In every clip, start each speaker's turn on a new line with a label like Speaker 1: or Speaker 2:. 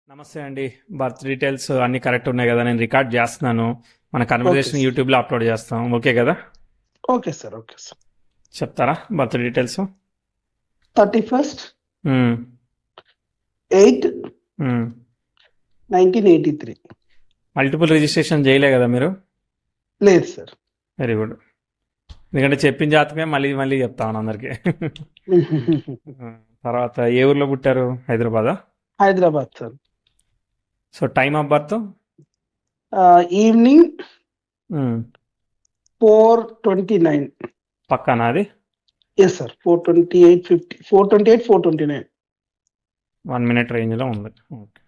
Speaker 1: నమస్తే అండి. Birth details అన్ని కరెక్ట్ ఉన్నాయి కదా? నేను రికార్డ్ చేస్తున్నాను. మన
Speaker 2: ఓకే
Speaker 1: కన్వర్జేషన్
Speaker 2: సార్.
Speaker 1: యూట్యూబ్లో అప్లోడ్ చేస్తాం. ఓకే కదా?
Speaker 2: Okay sir. Okay sir.
Speaker 1: చెప్తారా బర్త్ డీటెయిల్స్?
Speaker 2: 31st
Speaker 1: మ్మ్.
Speaker 2: 8
Speaker 1: మ్మ్.
Speaker 2: 1983.
Speaker 1: మల్టిపుల్ రిజిస్ట్రేషన్ చేయలే కదా మీరు?
Speaker 2: లేదు సార్.
Speaker 1: Very good. ఎందుకంటే చెప్పిన జాతకమే మళ్ళీ మళ్ళీ చెప్తాను అందరికి. తర్వాత ఏ ఊర్లో పుట్టారు? హైదరాబాదా?
Speaker 2: Hyderabad sir.
Speaker 1: So time of birth?
Speaker 2: Evening 4:29.
Speaker 1: పక్కానా అది?
Speaker 2: Yes sir. 4:28, 429.
Speaker 1: 1 minute రేంజ్లో ఉంది. ఓకే.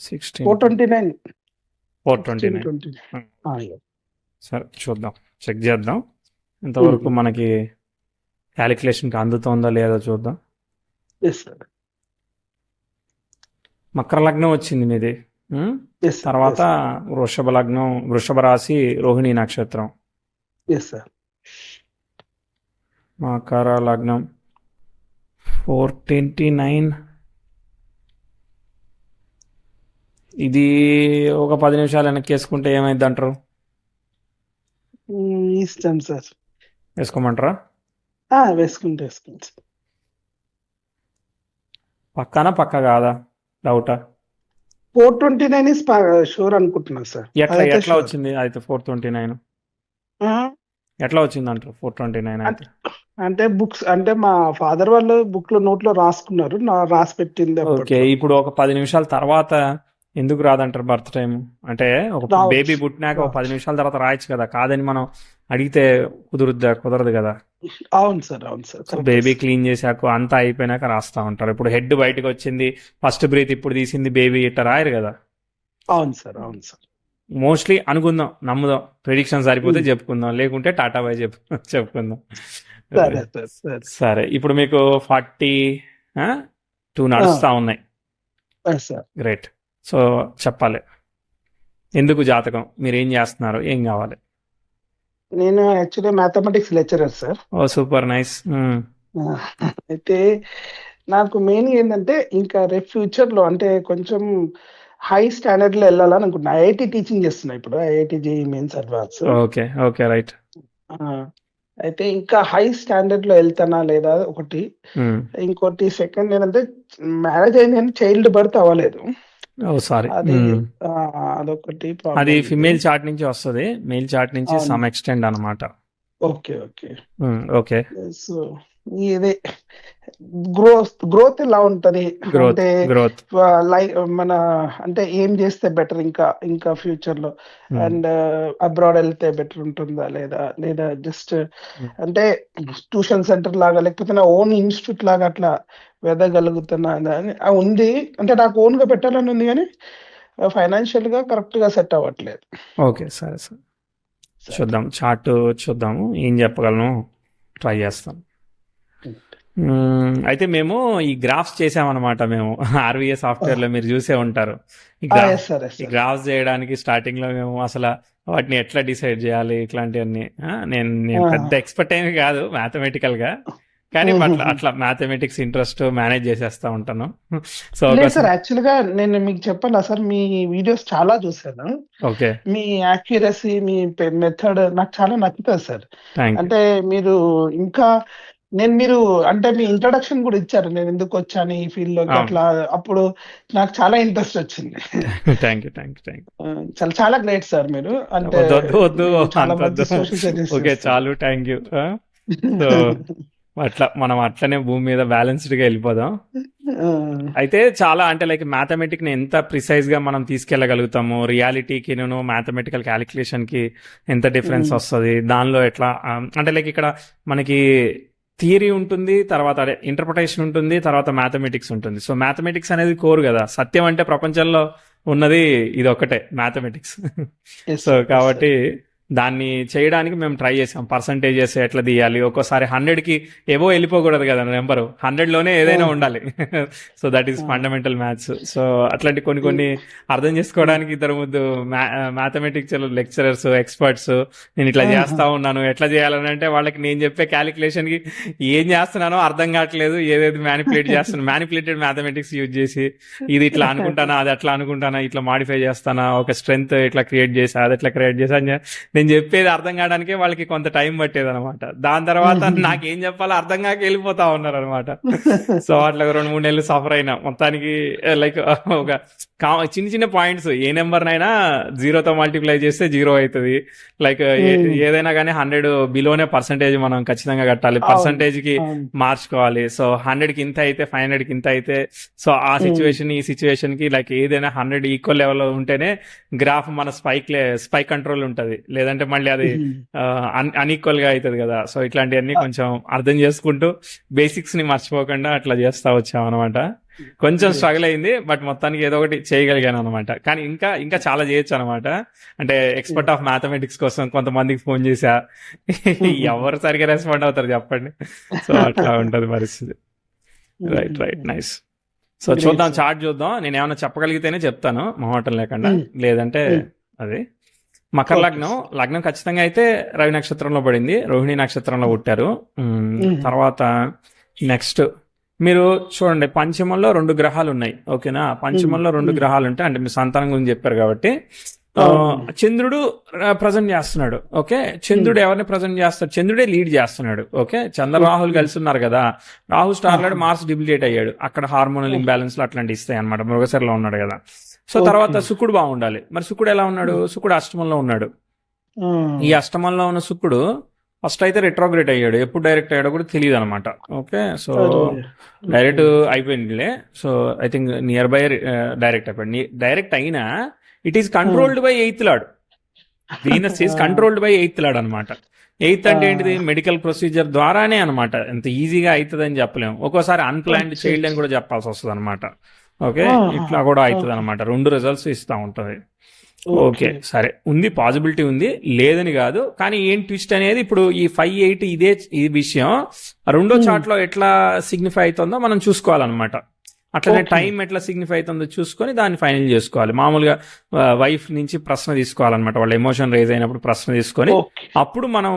Speaker 1: 16
Speaker 2: 4:29.
Speaker 1: 429.
Speaker 2: 16:29.
Speaker 1: సరే చూద్దాం, చెక్ చేద్దాం ఇంతవరకు మనకి క్యాలిక్యులేషన్కి అందుతుందా లేదా చూద్దాం.
Speaker 2: Yes sir.
Speaker 1: మకర లగ్నం వచ్చింది మీది.
Speaker 2: Yes sir.
Speaker 1: తర్వాత వృషభ లగ్నం, వృషభ రాశి, రోహిణి నక్షత్రం.
Speaker 2: Yes sir.
Speaker 1: మకర లగ్నం 429. ఇది ఒక 10 నిమిషాలు వెనక్కి వేసుకుంటే ఏమైంది అంటారు?
Speaker 2: ఇష్టం సార్.
Speaker 1: వేసుకోమంటారా?
Speaker 2: వేసుకుంటే సార్.
Speaker 1: పక్కానా పక్క కాదా? డౌటా?
Speaker 2: 429 ఇస్ షూర్ అనుకుంటున్నా సార్.
Speaker 1: ఎట్లా వచ్చింది అయితే 429? ఎట్లా వచ్చింది అంటారు 429 అయితే?
Speaker 2: అంటే బుక్స్, అంటే మా ఫాదర్ వాళ్ళు బుక్ లో నోట్ లో రాసుకున్నారు, రాసి పెట్టింది.
Speaker 1: ఓకే, ఇప్పుడు ఒక 10 నిమిషాల తర్వాత ఎందుకు రాదంటారు బర్త్ టైం? అంటే ఒక బేబీ పుట్టినాక ఒక 10 నిమిషాల తర్వాత రాయొచ్చు కదా, కాదని మనం అడిగితే కుదరదు కదా.
Speaker 2: అవును సార్. అవును సార్.
Speaker 1: బేబీ క్లీన్ చేశాక అంతా అయిపోయినాక రాస్తా ఉంటారు. ఇప్పుడు హెడ్ బయటకు వచ్చింది, ఫస్ట్ బ్రీత్ ఇప్పుడు తీసింది బేబీ, ఇట్ట రాయరు కదా.
Speaker 2: అవును సార్. అవును సార్.
Speaker 1: మోస్ట్లీ అనుకుందాం, నమ్ముదాం, ప్రెడిక్షన్ సరిపోతే చెప్పుకుందాం, లేకుంటే టాటా బాయ్ చెప్పుకుందాం. సరే, ఇప్పుడు మీకు 42 నడుస్తా ఉన్నాయి. గ్రేట్. సో చెప్పాలి ఎందుకు జాతకం, మీరు ఏం చేస్తున్నారు, ఏం కావాలి?
Speaker 2: నేను యాక్చువల్లీ మ్యాథమెటిక్స్ లెక్చరర్ సార్.
Speaker 1: ఓ సూపర్ నైస్.
Speaker 2: అయితే నాకు మెయిన్ ఏంటంటే ఇంకా రేపు ఫ్యూచర్ లో అంటే కొంచెం హై స్టాండర్డ్ లో వెళ్ళాలని అనుకుంటున్నా. ఐఐటి టీచింగ్ చేస్తున్నా ఇప్పుడు, IIT JEE mains advance.
Speaker 1: Okay okay right.
Speaker 2: అయితే ఇంకా హై స్టాండర్డ్ లో వెళ్తానా లేదా ఒకటి. ఇంకోటి సెకండ్ ఏంటంటే మ్యారేజ్ అయింది కానీ చైల్డ్ బర్త్ అవ్వలేదు.
Speaker 1: సారీ,
Speaker 2: అదొకటి.
Speaker 1: అది ఫిమేల్ చార్ట్ నుంచి వస్తుంది, మేల్ చార్ట్ నుంచి సమ్ ఎక్స్టెండ్ అన్నమాట.
Speaker 2: Okay okay
Speaker 1: okay.
Speaker 2: సో ఇదే గ్రోత్ ఎలా ఉంటది అంటే లైక్ మన అంటే ఏం చేస్తే బెటర్ ఇంకా ఇంకా ఫ్యూచర్ లో, అండ్ అబ్రాడ్ వెళ్తే బెటర్ ఉంటుందా లేదా జస్ట్ అంటే ట్యూషన్ సెంటర్ లాగా లేకపోతే నా ఓన్ ఇన్స్టిట్యూట్ లాగా అట్లా వెదగలుగుతున్నా అని ఉంది. అంటే నాకు ఓన్ గా పెట్టాలని ఉంది కానీ ఫైనాన్షియల్ గా కరెక్ట్ గా సెట్ అవ్వట్లేదు.
Speaker 1: ఓకే సరే సార్, చూద్దాం చార్ట్ చూద్దాము, ఏం చెప్పగలను ట్రై చేస్తాం. అయితే మేము ఈ గ్రాఫ్స్ చేసామన్నమాట. మేము ఆర్వీఏ సాఫ్ట్వేర్ లో మీరు చూసే ఉంటారు. ఈ గ్రాఫ్స్ చేయడానికి స్టార్టింగ్ లో మేము అసలు వాటిని ఎట్లా డిసైడ్ చేయాలి ఇట్లాంటివన్నీ, నేను పెద్ద ఎక్స్పర్ట్ ఏమి కాదు మ్యాథమెటికల్ గా, కానీ అట్లా మ్యాథమెటిక్స్ ఇంట్రెస్ట్ మేనేజ్ చేసేస్తా ఉంటాను. సో
Speaker 2: సార్ యాక్చువల్ గా నేను మీకు చెప్పాలా సార్, మీ వీడియోస్ చాలా చూసాను.
Speaker 1: ఓకే,
Speaker 2: మీ యాక్యురసీ, మీ మెథడ్ నాకు చాలా నచ్చుతుంది సార్. అంటే మీరు ఇంకా మీరు అంటే మీ ఇంట్రొడక్షన్ కూడా ఇచ్చారు, నేను ఎందుకు వచ్చాను ఈ ఫీల్డ్ లోకి అట్లా, అప్పుడు నాకు చాలా ఇంట్రెస్ట్ వచ్చింది.
Speaker 1: Thank you.
Speaker 2: చాలా చాలా గ్రేట్ సార్ మీరు. అంటే
Speaker 1: వద్దు ఓకే చాలు, థ్యాంక్ యూ. సో అట్లా మనం అట్లనే భూమి మీద బ్యాలెన్స్డ్ గా వెళ్ళిపోదాం. అయితే చాలా అంటే లైక్ మ్యాథమెటిక్ ని ఎంత ప్రిసైజ్ గా మనం తీసుకెళ్లగలుగుతాము, రియాలిటీకి మ్యాథమెటికల్ క్యాలిక్యులేషన్ కి ఎంత డిఫరెన్స్ వస్తుంది, దానిలో ఎట్లా అంటే లైక్ ఇక్కడ మనకి థియరీ ఉంటుంది, తర్వాత అదే ఇంటర్ప్రిటేషన్ ఉంటుంది, తర్వాత మ్యాథమెటిక్స్ ఉంటుంది. సో మ్యాథమెటిక్స్ అనేది కోర్ కదా, సత్యం అంటే ప్రపంచంలో ఉన్నది ఇది ఒక్కటే మ్యాథమెటిక్స్. సో కాబట్టి దాన్ని చేయడానికి మేము ట్రై చేసాం. పర్సంటేజెస్ ఎట్లా తీయాలి, ఒక్కోసారి 100కి ఏవో వెళ్ళిపోకూడదు కదా నెంబరు, 100లోనే ఏదైనా ఉండాలి. So that is fundamental maths. So అట్లాంటి కొన్ని అర్థం చేసుకోవడానికి ఇద్దరు ముందు మ్యాథమెటిక్స్ లెక్చరర్స్, ఎక్స్పర్ట్స్ నేను ఇట్లా చేస్తా ఉన్నాను, ఎట్లా చేయాలని అంటే వాళ్ళకి నేను చెప్పే క్యాలిక్యులేషన్ కి ఏం చేస్తున్నానో అర్థం కావట్లేదు, ఏదైతే మ్యానిపులేట్ చేస్తాను, మ్యానిపులేటెడ్ మ్యాథమెటిక్స్ యూజ్ చేసి ఇది ఇట్లా అనుకుంటానా, అది అట్లా అనుకుంటానా, ఇట్లా మాడిఫై చేస్తానా, ఒక స్ట్రెంత్ ఇట్లా క్రియేట్ చేసా, అది ఎట్లా క్రియేట్ చేసా అని నేను చెప్పేది అర్థం కావడానికే వాళ్ళకి కొంత టైం పట్టేది అనమాట. దాని తర్వాత నాకేం చెప్పాలో అర్థం కాక వెళ్ళిపోతా ఉన్నారు అనమాట. సో అట్లా 2-3 నెలలు సఫర్ అయినా. మొత్తానికి లైక్ ఒక చిన్న చిన్న పాయింట్స్, ఏ నెంబర్ నైనా 0తో మల్టిప్లై చేస్తే 0 అవుతుంది. లైక్ ఏదైనా కానీ 100 బిలోనే పర్సంటేజ్ మనం ఖచ్చితంగా కట్టాలి, పర్సంటేజ్ కి మార్చుకోవాలి. సో 100కి ఇంత అయితే 500కి ఇంత అయితే, సో ఆ సిచ్యువేషన్ ఈ సిచ్యువేషన్ కి లైక్ ఏదైనా 100 ఈక్వల్ లెవెల్ ఉంటేనే గ్రాఫ్ మన స్పైక్ కంట్రోల్ ఉంటది, లేదంటే మళ్ళీ అది అన్ఈక్వల్ గా అవుతుంది కదా. సో ఇట్లాంటివన్నీ కొంచెం అర్థం చేసుకుంటూ బేసిక్స్ ని మర్చిపోకుండా అట్లా చేస్తా వచ్చాం అనమాట. కొంచెం స్ట్రగుల్ అయింది, బట్ మొత్తానికి ఏదో ఒకటి చేయగలిగాను అనమాట. కానీ ఇంకా చాలా చేయొచ్చు అనమాట. అంటే ఎక్స్పర్ట్ ఆఫ్ మ్యాథమెటిక్స్ కోసం కొంతమందికి ఫోన్ చేసా, ఎవరు సరిగా రెస్పాండ్ అవుతారు చెప్పండి. సో అట్లా ఉంటది పరిస్థితి. Right nice. సో చూద్దాం, చార్ట్ చూద్దాం. నేను ఏమైనా చెప్పగలిగితేనే చెప్తాను మొహమాటం లేకుండా, లేదంటే అది. మకర లగ్నం ఖచ్చితంగా అయితే రవి నక్షత్రంలో పడింది, రోహిణి నక్షత్రంలో పుట్టారు. తర్వాత నెక్స్ట్ మీరు చూడండి, పంచమంలో 2 గ్రహాలు ఉన్నాయి. ఓకేనా, పంచమంలో 2 గ్రహాలు ఉంటాయి. అంటే మీ సంతానం గురించి చెప్పారు కాబట్టి చంద్రుడు ప్రజెంట్ చేస్తున్నాడు. ఓకే, చంద్రుడు ఎవరిని ప్రజెంట్ చేస్తాడు? చంద్రుడే లీడ్ చేస్తున్నాడు. ఓకే, చంద్ర రాహుల్ కలిసి ఉన్నారు కదా. రాహు స్టార్ మార్స్ డిప్లికేట్ అయ్యాడు, అక్కడ హార్మోనల్ ఇంబ్యాలెన్స్ లో అట్లాంటివి ఇస్తాయి అనమాట. మృగశిరలో ఉన్నాడు కదా. సో తర్వాత శుక్రుడు బాగుండాలి. మరి శుక్రుడు ఎలా ఉన్నాడు? శుక్రుడు అష్టమంలో ఉన్నాడు. ఈ అష్టమంలో ఉన్న శుక్రుడు ఫస్ట్ అయితే రెట్రోగ్రేట్ అయ్యాడు, ఎప్పుడు డైరెక్ట్ అయ్యాడో కూడా తెలియదు అనమాట. ఓకే, సో డైరెక్ట్ అయిపోయిందిలే. So I think nearby direct అయిపోయాడు. డైరెక్ట్ అయినా it is controlled by 8th lord. Venus is controlled by 8th lord అనమాట. 8th అంటే ఏంటిది? మెడికల్ ప్రొసీజర్ ద్వారానే అనమాట. ఎంత ఈజీగా అవుతుంది అని చెప్పలేము. ఒక్కోసారి అన్ప్లాన్డ్ చైల్డ్ అని కూడా చెప్పాల్సి వస్తుంది అనమాట. ఓకే, ఇట్లా కూడా అవుతుంది అనమాట. 2 రిజల్ట్స్ ఇస్తూ ఉంటుంది. ఓకే సరే, ఉంది, పాసిబిలిటీ ఉంది, లేదని కాదు. కానీ ఏం ట్విస్ట్ అనేది, ఇప్పుడు ఈ 5-8 ఈ విషయం రెండో చార్ట్ లో ఎట్లా సిగ్నిఫై అవుతుందో మనం చూసుకోవాలన్నమాట. అట్లనే టైం ఎట్లా సిగ్నిఫై అవుతుందో చూసుకొని దాన్ని ఫైనల్ చేసుకోవాలి. మామూలుగా వైఫ్ నుంచి ప్రశ్న తీసుకోవాలన్నమాట. వాళ్ళ ఎమోషన్ రేజ్ అయినప్పుడు ప్రశ్న తీసుకొని అప్పుడు మనం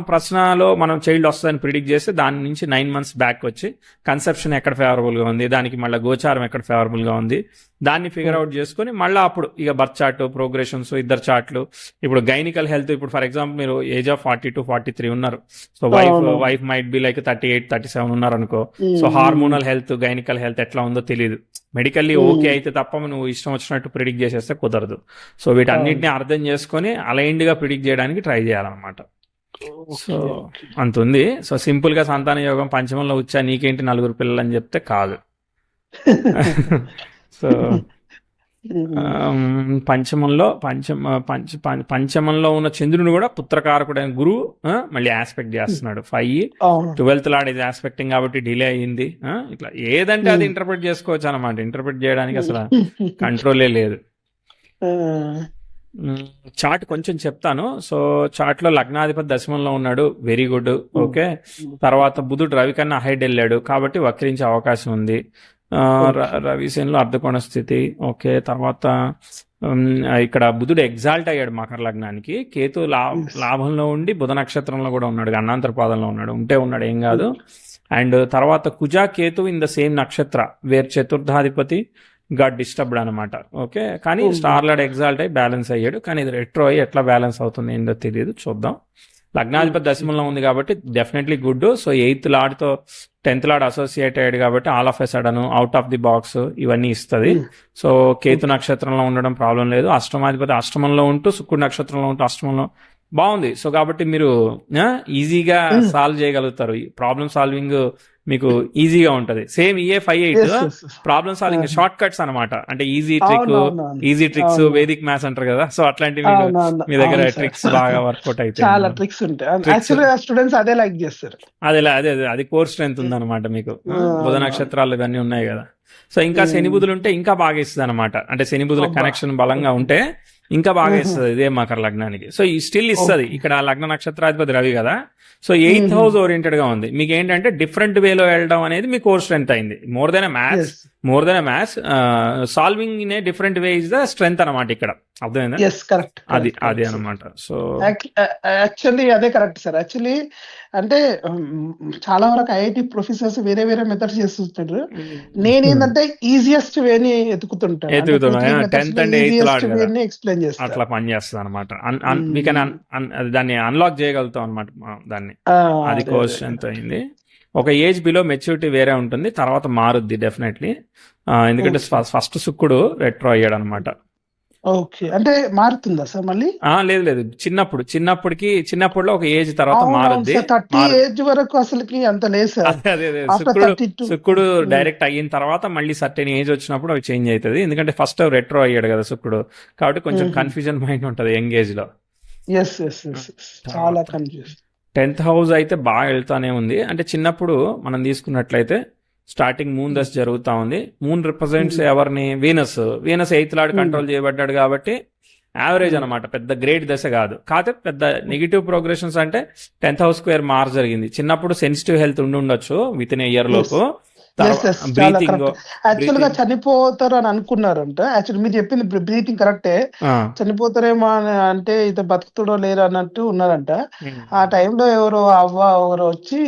Speaker 1: మనం చైల్డ్ వస్తుందని ప్రిడిక్ట్ చేస్తే దాని నుంచి 9 months బ్యాక్ వచ్చి కన్సెప్షన్ ఎక్కడ ఫేవరబుల్ గా ఉంది, దానికి మళ్ళీ గోచారం ఎక్కడ ఫేవరబుల్ గా ఉంది, దాన్ని ఫిగర్ అవుట్ చేసుకొని మళ్ళీ అప్పుడు ఇక బర్త్ చార్ట్, ప్రోగ్రెషన్స్, ఇద్దరు చార్ట్లు. ఇప్పుడు గైనికల్ హెల్త్, ఇప్పుడు ఫర్ ఎగ్జాంపుల్ మీరు ఏజ్ ఆఫ్ 42-43 ఉన్నారు. So wife might be like 38-37 ఉన్నారు అనుకో. సో హార్మోనల్ హెల్త్, గైనికల్ హెల్త్ ఎట్లా ఉందో తెలియదు. మెడికల్లీ ఓకే అయితే తప్ప నువ్వు ఇష్టం వచ్చినట్టు ప్రిడిక్ట్ చేసేస్తే కుదరదు. సో వీటన్నిటిని అర్థం చేసుకొని అలైన్డ్ గా ప్రిడిక్ట్ చేయడానికి ట్రై చేయాలన్నమాట. సో అంత ఉంది. సో సింపుల్ గా సంతాన యోగం పంచమంలో వచ్చా నీకేంటి 4 పిల్లలు అని చెప్తే కాదు. సో పంచమంలో ఉన్న చంద్రుని కూడా పుత్రకారకుడైన గురువు మళ్ళీ ఆస్పెక్ట్ చేస్తున్నాడు. 5-12th లార్డ్ ఇది ఆస్పెక్టింగ్ కాబట్టి డిలే అయ్యింది. ఇట్లా ఏదంటే అది ఇంటర్ప్రిట్ చేసుకోవచ్చు అనమాట. ఇంటర్ప్రిట్ చేయడానికి అసలు కంట్రోలే లేదు. చార్ట్ కొంచెం చెప్తాను. సో చార్ట్ లో లగ్నాధిపతి దశమంలో ఉన్నాడు, వెరీ గుడ్. ఓకే, తర్వాత బుధుడు రవి కన్నా హైడ్ వెళ్ళాడు కాబట్టి వక్రించే అవకాశం ఉంది. రవిసేన్లో అర్ధకోణ స్థితి. ఓకే, తర్వాత ఇక్కడ బుధుడు ఎగ్జాల్ట్ అయ్యాడు మకర లగ్నానికి. కేతు లాభంలో ఉండి బుధ నక్షత్రంలో కూడా ఉన్నాడు, అన్నాంతర పాదంలో ఉన్నాడు, ఏం కాదు. అండ్ తర్వాత కుజ కేతు ఇన్ ద సేమ్ నక్షత్ర వేర్ చతుర్థాధిపతి గాట్ డిస్టర్బ్డ్ అనమాట. ఓకే, కానీ స్టార్ లార్డ్ ఎగ్జాల్ట్ అయ్యి బ్యాలెన్స్ అయ్యాడు. కానీ ఇది రెట్రో అయ్యి ఎట్లా బ్యాలెన్స్ అవుతుంది ఏందో తెలియదు, చూద్దాం. లగ్నాధిపతి దశమంలో ఉంది కాబట్టి definitely good. So 8th లార్డ్తో 10th lord associate అయ్యాడు కాబట్టి all of a sudden out of the box ఇవన్నీ ఇస్తుంది. సో కేతు నక్షత్రంలో ఉండడం ప్రాబ్లం లేదు. అష్టమాధిపతి అష్టమంలో ఉంటూ శుక్రుడు నక్షత్రంలో ఉంటూ అష్టమంలో బాగుంది. సో కాబట్టి మీరు ఈజీగా సాల్వ్ చేయగలుగుతారు. ప్రాబ్లమ్ సాల్వింగ్ మీకు ఈజీగా ఉంటది. Same EA 5-8 problem solving short cuts అనమాట. అంటే ఈజీ ట్రిక్స్ వేదిక్ మ్యాథ్స్ అంటారు కదా. సో అట్లాంటి మీ దగ్గర ట్రిక్స్ బాగా వర్కౌట్ అయితే
Speaker 2: చాలా ట్రిక్స్ ఉంటాయి. స్టూడెంట్స్ అదే లైక్ చేస్తారు.
Speaker 1: అది కోర్ స్ట్రెంత్ ఉంది అనమాట మీకు. బుధ నక్షత్రాలు ఇవన్నీ ఉన్నాయి కదా. సో ఇంకా శని బుధులు ఉంటే ఇంకా బాగా ఇస్తుంది అనమాట. అంటే శని బుధుల కనెక్షన్ బలంగా ఉంటే ఇంకా బాగా ఇస్తుంది ఇదే మకర లగ్నానికి. సో ఈ స్టిల్ ఇస్తుంది. ఇక్కడ లగ్న నక్షత్రాధిపతి రవి కదా, సో 8th హౌస్ ఓరియంటెడ్ గా ఉంది. మీకు ఏంటంటే డిఫరెంట్ వేలో వెళ్ళడం అనేది మీ కోర్ స్ట్రెంత్ అయింది. More than maths solving in a different way is the strength అనమాట ఇక్కడ. అర్థమైందా? అది అనమాట. సో
Speaker 2: యాక్చువల్లీ అదే కరెక్ట్ సార్. యాక్చువల్లీ అంటే చాలా వరకు ఐఐటి ప్రొఫెసర్స్ వేరే వేరే మెథడ్స్ చేస్తుంటారు. నేనేంటంటే ఈజియెస్ట్ వేని ఎత్తుకుతుంటాను.
Speaker 1: 10th అండ్ 8th
Speaker 2: వేని ఎక్స్ప్లెయిన్ చేస్తాను.
Speaker 1: అట్లా పని చేస్తుంది అనమాట. దాన్ని అన్లాక్ చేయగలుగుతాం అనమాట దాన్ని. అది క్వశ్చన్ ఎంత అయింది. ఒక ఏజ్ బిలో మెచ్యూరిటీ వేరే ఉంటుంది, తర్వాత మారుద్ది డెఫినెట్లీ. ఎందుకంటే ఫస్ట్ శుక్రుడు రెట్రో అయ్యాడు అనమాట.
Speaker 2: ఓకే, అంటే మారుతుందా సార్ మళ్ళీ?
Speaker 1: లేదు, చిన్నప్పుడులో ఒక ఏజ్ తర్వాత మారుద్ది.
Speaker 2: 30 ఏజ్ వరకు అసలుకి అంత లేదు సార్.
Speaker 1: అదే శుక్రుడు డైరెక్ట్ అయిన తర్వాత మళ్ళీ సర్టెన్ ఏజ్ వచ్చినప్పుడు అవి చేంజ్ అవుతుంది. ఎందుకంటే ఫస్ట్ రెట్రో అయ్యాడు కదా శుక్రుడు, కాబట్టి కొంచెం కన్ఫ్యూజన్ మైండ్ ఉంటది యంగ్ ఏజ్ లో.
Speaker 2: చాలా కన్ఫ్యూజన్.
Speaker 1: 10th హౌస్ అయితే బాగా వెళ్తానే ఉంది. అంటే చిన్నప్పుడు మనం తీసుకున్నట్లయితే స్టార్టింగ్ మూన్ దశ జరుగుతా ఉంది. మూన్ రిప్రజెంట్స్ ఎవరిని? వీనస్ 8th లార్డ్ కంట్రోల్ చేయబడ్డాడు కాబట్టి యావరేజ్ అనమాట, పెద్ద గ్రేట్ దశ కాదు. కాకపోతే పెద్ద నెగిటివ్ ప్రోగ్రెషన్స్ అంటే 10th హౌస్ స్క్వేర్ మార్స్ జరిగింది. చిన్నప్పుడు సెన్సిటివ్ హెల్త్ ఉండొచ్చు విత్ ఇన్ ఇయర్ లోపు.
Speaker 2: యాక్చువల్ గా చనిపోతారు అని అనుకున్నారంట. యాక్చువల్ మీరు చెప్పింది బ్రీతింగ్ కరెక్టే, చనిపోతారేమో అని అంటే ఇత బతుకుతాడో లేరు అన్నట్టు ఉన్నారంట. ఆ టైంలో ఎవరో ఎవరో వచ్చి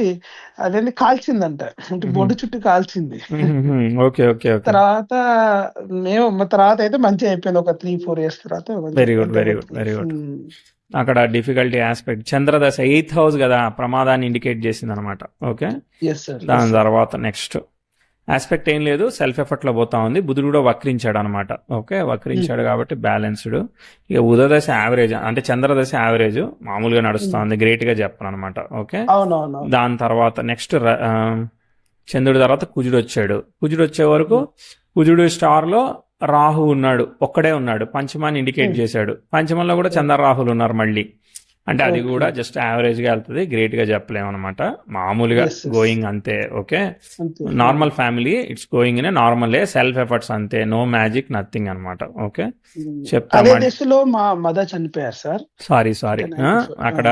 Speaker 2: అదేంటి కాల్చిందంట, అంటే బొడ్డు చుట్టూ కాల్చింది. తర్వాత అయితే మంచిగా అయిపోయింది. ఒక 3-4 years తర్వాత.
Speaker 1: Very good. అక్కడ డిఫికల్టీ ఆస్పెక్ట్ చంద్రదశ 8th హౌస్ కదా, ప్రమాదాన్ని ఇండికేట్ చేసింది అనమాట. ఓకే, దాని తర్వాత నెక్స్ట్ ఆస్పెక్ట్ ఏం లేదు, సెల్ఫ్ ఎఫర్ట్ లో పోతా ఉంది. బుధుడు కూడా వక్రించాడు అనమాట. ఓకే, వక్రించాడు కాబట్టి బ్యాలెన్స్డ్. ఇక ఉదయదశ యావరేజ్, అంటే చంద్రదశ యావరేజ్ మామూలుగా నడుస్తా ఉంది, గ్రేట్ గా చెప్పను అనమాట. ఓకే, దాని తర్వాత నెక్స్ట్ చంద్రుడి తర్వాత కుజుడు వచ్చాడు. కుజుడు వచ్చే వరకు కుజుడు స్టార్ లో రాహు ఉన్నాడు, ఒక్కడే ఉన్నాడు, పంచమాన్ని ఇండికేట్ చేశాడు. పంచమంలో కూడా చంద్ర రాహులు ఉన్నారు మళ్ళీ. అంటే అది కూడా జస్ట్ యావరేజ్ గా వెళ్తుంది, గ్రేట్ గా చెప్పలేము అనమాట. మామూలుగా గోయింగ్ అంతే. Okay, normal family, it's going in normal self efforts అంతే, నో మ్యాజిక్, నథింగ్ అనమాట. ఓకే,
Speaker 2: చెప్తాను. మా మదర్ చనిపోయారు సార్.
Speaker 1: సారీ అక్కడ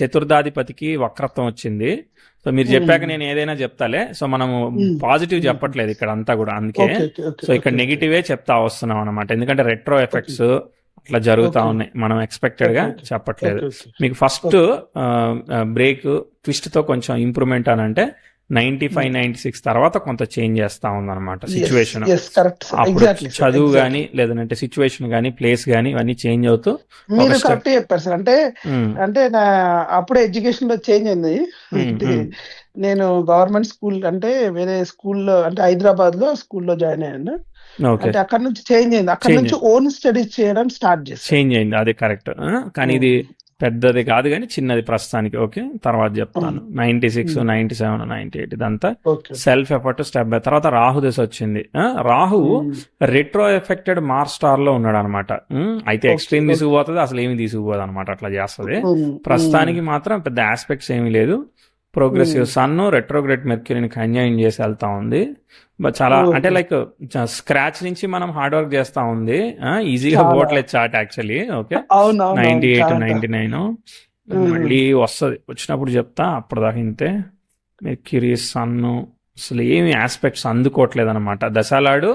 Speaker 1: చతుర్థాధిపతికి వక్రత్వం వచ్చింది. సో మీరు చెప్పాక నేను ఏదైనా చెప్తాలే. సో మనము పాజిటివ్ చెప్పట్లేదు ఇక్కడ అంతా కూడా, అందుకే సో ఇక్కడ నెగిటివే చెప్తా వస్తున్నాం అనమాట. ఎందుకంటే రెట్రో ఎఫెక్ట్స్ అట్లా జరుగుతా ఉన్నాయి, మనం ఎక్స్పెక్టెడ్ గా చెప్పట్లేదు. మీకు ఫస్ట్ బ్రేక్ ట్విస్ట్ తో కొంచెం ఇంప్రూవ్మెంట్ అని అంటే 95-96 తర్వాత కొంత చేంజ్ చేస్తా ఉందన్నమాట సిచ్యువేషన్. అప్పుడు చదువు గానీ లేదంటే సిచ్యువేషన్ గానీ ప్లేస్ గానీ ఇవన్నీ చేంజ్ అవుతూ.
Speaker 2: మీరు కరెక్ట్ చెప్పారు సార్. అంటే అప్పుడే ఎడ్యుకేషన్ లో చేంజ్ అయింది. నేను గవర్నమెంట్ స్కూల్ అంటే వేరే స్కూల్లో, అంటే హైదరాబాద్ లో స్కూల్లో జాయిన్ అయ్యాను. అంటే అక్కడ నుంచి చేంజ్ అయింది. అక్కడ నుంచి ఓన్ స్టడీస్ చేయడం స్టార్ట్ చేసి
Speaker 1: చేంజ్ అయింది. అది కరెక్ట్. కానీ ఇది పెద్దది కాదు కానీ చిన్నది ప్రస్తుతానికి. ఓకే, తర్వాత చెప్తాను. 96, 97, 98 ఇదంతా సెల్ఫ్ ఎఫర్ట్ స్టెప్ బై. తర్వాత రాహు దశ వచ్చింది. Rahu retro affected Mars star లో ఉన్నాడు అనమాట. అయితే ఎక్స్ట్రీమ్ తీసుకుపోతుంది, అసలు ఏమి తీసుకుపోదు అనమాట, అట్లా చేస్తుంది. ప్రస్తుతానికి మాత్రం పెద్ద ఆస్పెక్ట్స్ ఏమీ లేదు. ప్రోగ్రెసివ్ సన్ రెట్రోగ్రేడ్ మెర్క్యూరీని కంజైన్ చేసి వెళ్తా ఉంది. చాలా అంటే లైక్ స్క్రాచ్ నుంచి మనం హార్డ్ వర్క్ చేస్తా ఉంది. ఈజీగా పోవట్లేదు చార్ట్ యాక్చువల్లీ. ఓకే, 98, 99 మళ్ళీ వస్తుంది, వచ్చినప్పుడు చెప్తా. అప్పటిదాకా ఇంతే. మెర్క్యూరీ సన్ అసలు ఏమి ఆస్పెక్ట్స్ అందుకోవట్లేదు అనమాట. దశాలాడు